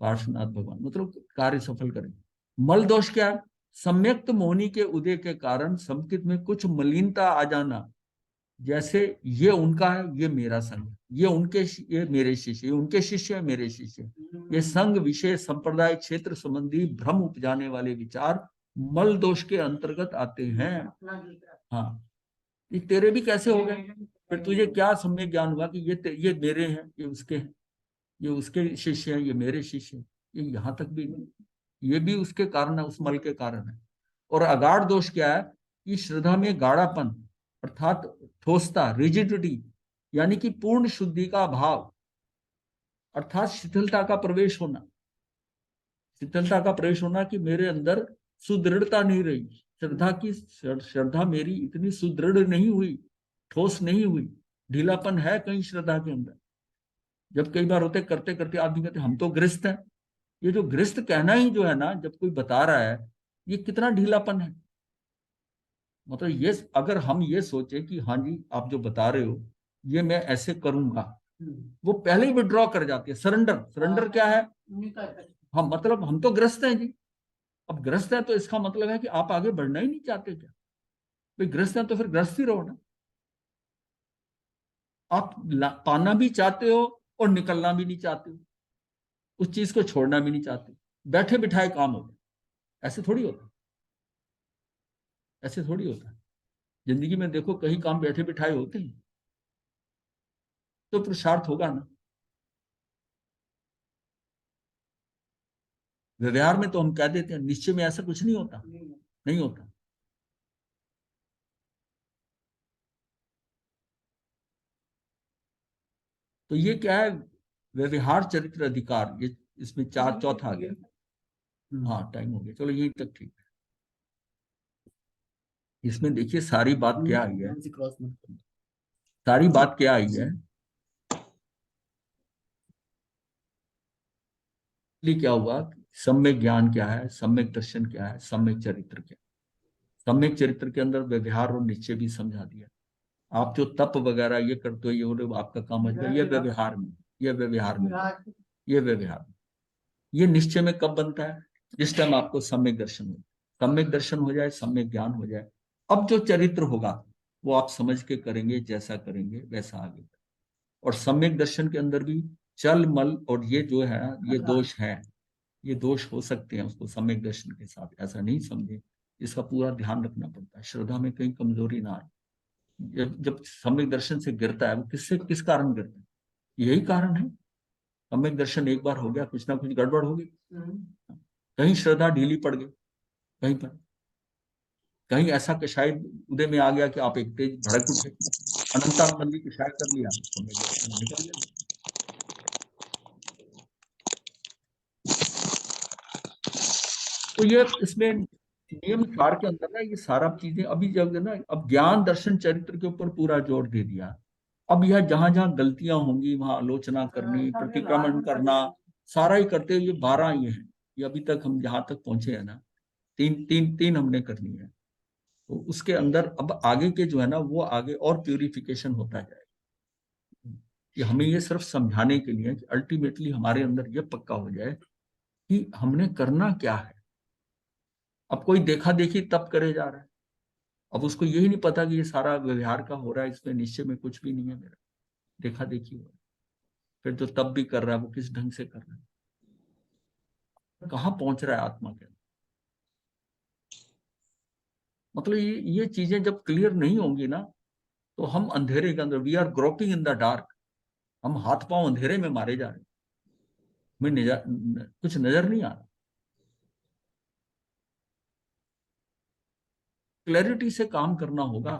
Speaker 1: पार्श्वनाथ भगवान मतलब कार्य सफल करें। मल दोष क्या है? सम्यक्त मोहनी के उदय के कारण संस्कृत में कुछ मलिनता आ जाना। जैसे ये उनका है, ये मेरा संग, ये मेरे शिष्य, ये उनके शिष्य है, मेरे शिष्य। ये संघ विषय संप्रदाय क्षेत्र संबंधी भ्रम उपजाने वाले विचार मल दोष के अंतर्गत आते हैं। हाँ, ये तेरे भी कैसे हो गए? फिर तुझे क्या सम्यक ज्ञान हुआ कि ये मेरे हैं, ये उसके हैं, ये उसके शिष्य हैं, ये मेरे शिष्य हैं? ये यहाँ तक भी नहीं, ये भी उसके कारण है, उस मल के कारण है। और अगाढ़ दोष क्या है? कि श्रद्धा में गाढ़ापन अर्थात ठोसता, रिजिडिटी, यानी कि पूर्ण शुद्धि का अभाव, अर्थात शिथिलता का प्रवेश होना। शिथिलता का प्रवेश होना कि मेरे अंदर सुदृढ़ता नहीं रही, श्रद्धा मेरी इतनी सुदृढ़ नहीं हुई, ठोस नहीं हुई, ढीलापन है कहीं श्रद्धा के अंदर। जब कई बार होते करते करते आदमी कहते हम तो गृहस्थ हैं। ये जो गृहस्थ कहना ही जो है ना, जब कोई बता रहा है, ये कितना ढीलापन है। मतलब ये अगर हम ये सोचे कि हाँ जी आप जो बता रहे हो ये मैं ऐसे करूंगा, वो पहले ही विड्रॉ कर जाती है। सरेंडर क्या है? हम मतलब हम तो ग्रस्त हैं जी। अब ग्रस्त है तो इसका मतलब है कि आप आगे बढ़ना ही नहीं चाहते क्या? भाई ग्रस्त है तो फिर ग्रस्त ही रहो ना। आप पाना भी चाहते हो और निकलना भी नहीं चाहते हो, उस चीज को छोड़ना भी नहीं चाहते। बैठे बिठाए काम होता, ऐसे थोड़ी होता, ऐसे थोड़ी होता। जिंदगी में देखो कहीं काम बैठे बिठाए होते हैं, तो पुरुषार्थ होगा ना। व्यवहार में तो हम कह देते हैं, निश्चय में ऐसा कुछ नहीं होता, नहीं होता। तो ये क्या है, व्यवहार चरित्र अधिकार, ये इसमें चार चौथा आ गया। हाँ टाइम हो गया, चलो यहीं तक ठीक है। इसमें देखिए सारी बात क्या आई है,
Speaker 4: क्रॉस मत करना।
Speaker 1: सारी बात क्या आई है, इसलिए क्या हुआ, सम्यक ज्ञान क्या है, सम्यक दर्शन क्या है, सम्यक चरित्र क्या है। सम्यक चरित्र के अंदर व्यवहार और निश्चय भी समझा दिया। आप जो तप वगैरह ये करते हो, ये आपका काम है, ये व्यवहार में, ये व्यवहार में, ये व्यवहार में। ये निश्चय में कब बनता है, जिस टाइम आपको सम्यक दर्शन हो, सम्यक दर्शन हो जाए, सम्यक ज्ञान हो जाए। अब जो चरित्र होगा वो आप समझ के करेंगे, जैसा करेंगे वैसा आगे। और सम्यक दर्शन के अंदर भी चल मल और ये जो है ये दोष है, ये दोष हो सकते हैं, उसको सम्यक दर्शन के साथ ऐसा नहीं समझे। इसका पूरा ध्यान रखना पड़ता है, श्रद्धा में कहीं कमजोरी ना आए। जब सम्यक दर्शन से गिरता है, वो किससे किस कारण गिरता है, यही कारण है। सम्यक दर्शन एक बार हो गया, कुछ ना कुछ गड़बड़ होगी, कहीं श्रद्धा ढीली पड़ गई, कहीं पर कहीं ऐसा कषाय उदय में आ गया कि आप एक तेज भड़क उठे, अनंतानंदी कषाय कर लिया, सम्यक दर्शन निकल गया। तो ये इसमें नियम सार के अंदर ना ये सारा चीजें अभी जब ना, अब ज्ञान दर्शन चरित्र के ऊपर पूरा जोर दे दिया। अब यह जहां जहां गलतियां होंगी वहां आलोचना करनी, प्रतिक्रमण करना, सारा ही करते हुए 12 ये हैं। ये अभी तक हम जहां तक पहुंचे हैं ना, तीन तीन तीन हमने करनी है। तो उसके अंदर अब आगे के जो है ना, वो आगे और प्यूरिफिकेशन होता जाए। कि हमें ये सिर्फ समझाने के लिए कि अल्टीमेटली हमारे अंदर ये पक्का हो जाए कि हमने करना क्या है। अब कोई देखा देखी तब करे जा रहा है, अब उसको यही नहीं पता कि ये सारा व्यवहार का हो रहा है, इसमें निश्चय में कुछ भी नहीं है मेरा, देखा देखी हो रहा है। फिर जो तब भी कर रहा है वो किस ढंग से कर रहा है, कहाँ पहुंच रहा है आत्मा के अंदर। मतलब ये चीजें जब क्लियर नहीं होंगी ना, तो हम अंधेरे के अंदर, we are groping in the dark, हम हाथ पांव अंधेरे में मारे जा रहे हैं, हमें कुछ नजर नहीं आ रहा। क्लैरिटी से काम करना होगा,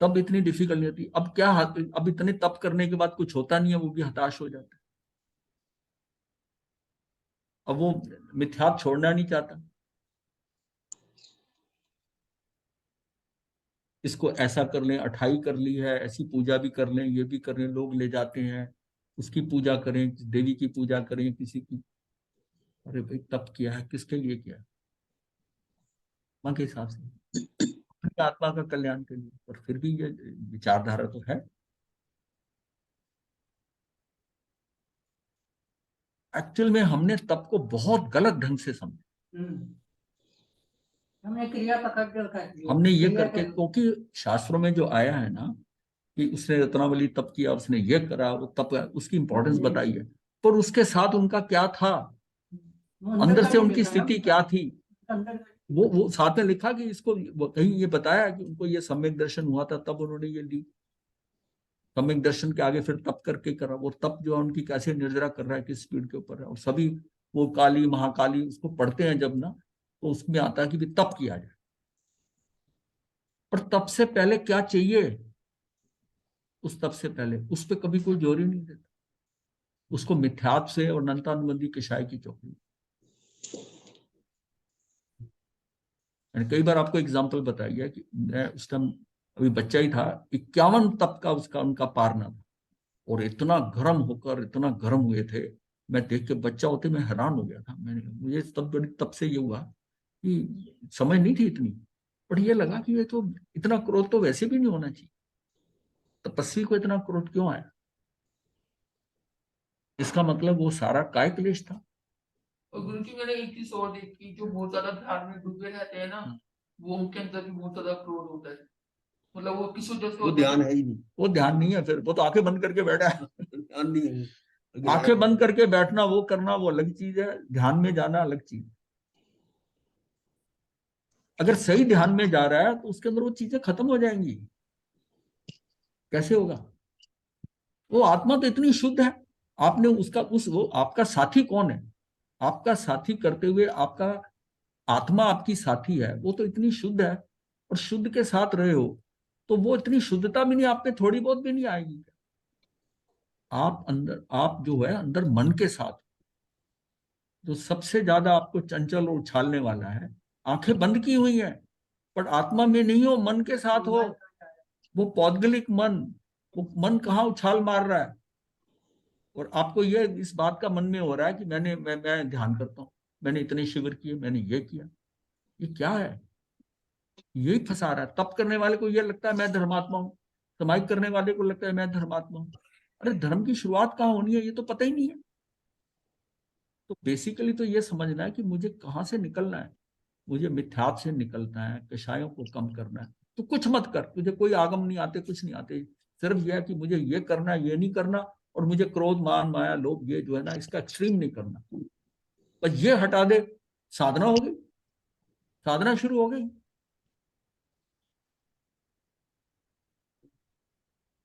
Speaker 1: तब इतनी डिफिकल्ट नहीं होती। अब क्या, अब इतने तप करने के बाद कुछ होता नहीं है, वो भी हताश हो जाता है। अब वो मिथ्यात्व छोड़ना नहीं चाहता, इसको ऐसा कर लें, अठाई कर ली है, ऐसी पूजा भी कर लें, ये भी कर लें, लोग ले जाते हैं, उसकी पूजा करें, देवी की पूजा करें, किसी की। अरे भाई तप किया है किसके लिए किया है, मां के हिसाब से, अपनी आत्मा का कल्याण के लिए। और फिर भी ये विचारधारा तो है। एक्चुअल में हमने तप को बहुत गलत ढंग से समझा।
Speaker 2: हमने क्रिया पकड़ के रखा है।
Speaker 1: हमने ये करके, क्योंकि शास्त्रों में जो आया है ना कि उसने रत्नावली तप किया, उसने ये करा, वो तप, उसकी इंपॉर्टेंस बताई है, पर उसके साथ उनका क्या था, अंदर से उनकी स्थिति क्या थी, वो साथ में लिखा कि इसको, कहीं ये बताया कि उनको ये सम्यक दर्शन हुआ था तब उन्होंने ये ली। सम्यक दर्शन के आगे फिर तप करके करा, वो तप जो है उनकी कैसे निर्जरा कर रहा है, किस स्पीड के ऊपर है। और सभी वो काली महाकाली उसको पढ़ते हैं जब ना, तो उसमें आता है कि भी तप किया जाए। पर तप से पहले क्या चाहिए, उस तप से पहले उस पर कभी कोई जोर ही नहीं देता। उसको मिथ्यात्व से और अनंतानुबंधी कषाय की चौकड़ी। मैंने कई बार आपको एग्जाम्पल बताई है कि मैं उस टाइम अभी बच्चा ही था, 51 तप का उसका उनका पारना था, और इतना गर्म होकर इतना गर्म हुए थे, मैं देख के, बच्चा होते मैं हैरान हो गया था। मैंने, मुझे तब बड़ी तब से ये हुआ कि समझ नहीं थी इतनी, पर ये लगा कि ये तो इतना क्रोध तो वैसे भी नहीं होना चाहिए, तपस्वी को इतना क्रोध क्यों आया। इसका मतलब वो सारा काय क्लेश था।
Speaker 3: और गुरु जी मैंने एक चीज और देखी, जो बहुत ज्यादा ध्यान में डूबे रहते हैं ना, वो उनके अंदर भी बहुत ज्यादा क्रोध होता है। मतलब वो किस वजह से
Speaker 4: वो
Speaker 3: होता
Speaker 4: ध्यान है ही नहीं,
Speaker 1: वो ध्यान नहीं है, फिर वो तो आंखें बंद करके बैठा है।
Speaker 4: ध्यान नहीं है वो।
Speaker 1: आंखें बंद करके बैठना, वो करना, वो अलग चीज है, ध्यान में जाना अलग चीज। अगर सही ध्यान में जा रहा है तो उसके अंदर वो चीजें खत्म हो जाएंगी। कैसे होगा, वो आत्मा तो इतनी शुद्ध है, आपने उसका वो आपका साथी कौन है, आपका साथी करते हुए आपका आत्मा आपकी साथी है, वो तो इतनी शुद्ध है, और शुद्ध के साथ रहे हो तो वो इतनी शुद्धता भी नहीं, आप पे थोड़ी बहुत भी नहीं आएगी। आप अंदर, आप जो है अंदर मन के साथ, जो सबसे ज्यादा आपको चंचल और उछालने वाला है, आंखें बंद की हुई हैं, पर आत्मा में नहीं हो, मन के साथ हो, वो पौद्गलिक मन, वो मन कहाँ उछाल मार रहा है, और आपको ये इस बात का मन में हो रहा है कि मैं ध्यान करता हूँ, मैंने इतने शिविर किए, मैंने ये किया। ये क्या है? यही फंसा रहा है। तप करने वाले को ये लगता है मैं धर्मात्मा हूँ, समाहित करने वाले को लगता है मैं धर्मात्मा हूँ। अरे धर्म की शुरुआत कहाँ होनी है ये तो पता ही नहीं है। तो बेसिकली तो ये समझना है कि मुझे कहाँ से निकलना है, मुझे मिथ्यात्व से निकलना है, कषायों को कम करना है। तो कुछ मत कर, तुझे कोई आगम नहीं आते, कुछ नहीं आते, सिर्फ यह है कि मुझे ये करना है, ये नहीं करना, और मुझे क्रोध मान माया लोभ ये जो है ना इसका एक्सट्रीम नहीं करना, बस ये हटा दे, साधना हो गई, साधना शुरू हो गई।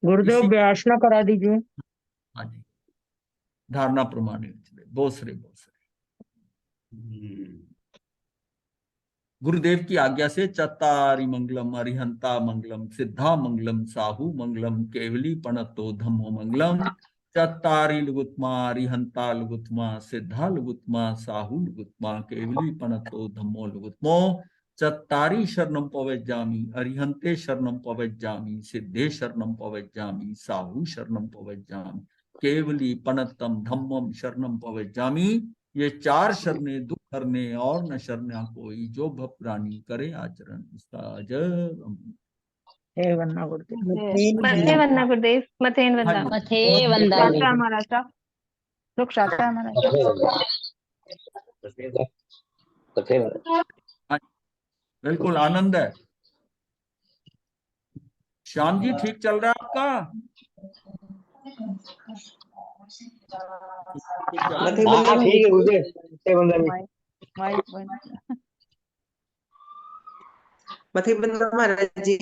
Speaker 6: गुरुदेव
Speaker 1: इसी,
Speaker 6: व्यासना करा दीजिए।
Speaker 1: हाँ जी, धारणा प्रमाणित बोसरे बोसरे। गुरुदेव की आज्ञा से चत्तारि मंगलम अरिहंता मंगलम सिद्धा मंगलम साहू मंगलम केवली पणतो धम्मो मंगलम चत्तारि लुगुत्मा अरिहंता लुगुत्मा सिद्धा लुगुत्मा साहू लुगुत्मा केवली पणतो धम्मो लुगुत्मो चत्तारि शरणम पवज्जामि अरिहंते शरणम पवज्जामि सिद्धे शरणम पवज्जामि साहू शरणम पवज्जामि केवली पणतम धम्मम शरणम पवज्जामि। ये 4 शरणे दुख करने और न शरणा कोई, जो भवप्राणी करे आचरण उसका जय।
Speaker 6: हे वंदना गुरुदेव।
Speaker 7: मथे वंदना गुरुदेव, मथेन वंदना।
Speaker 1: हाँ जी,
Speaker 8: मथे वंदना
Speaker 6: शांता महाराष्ट्र, लोक शांता महाराष्ट्र।
Speaker 1: हाँ जी, बिल्कुल आनंद है। श्याम जी ठीक चल रहा है आपका?
Speaker 8: हाँ ठीक है गुरुदेव, मथे वंदना भी।
Speaker 6: माइक बंद।
Speaker 9: मथे वंदना महाराज जी।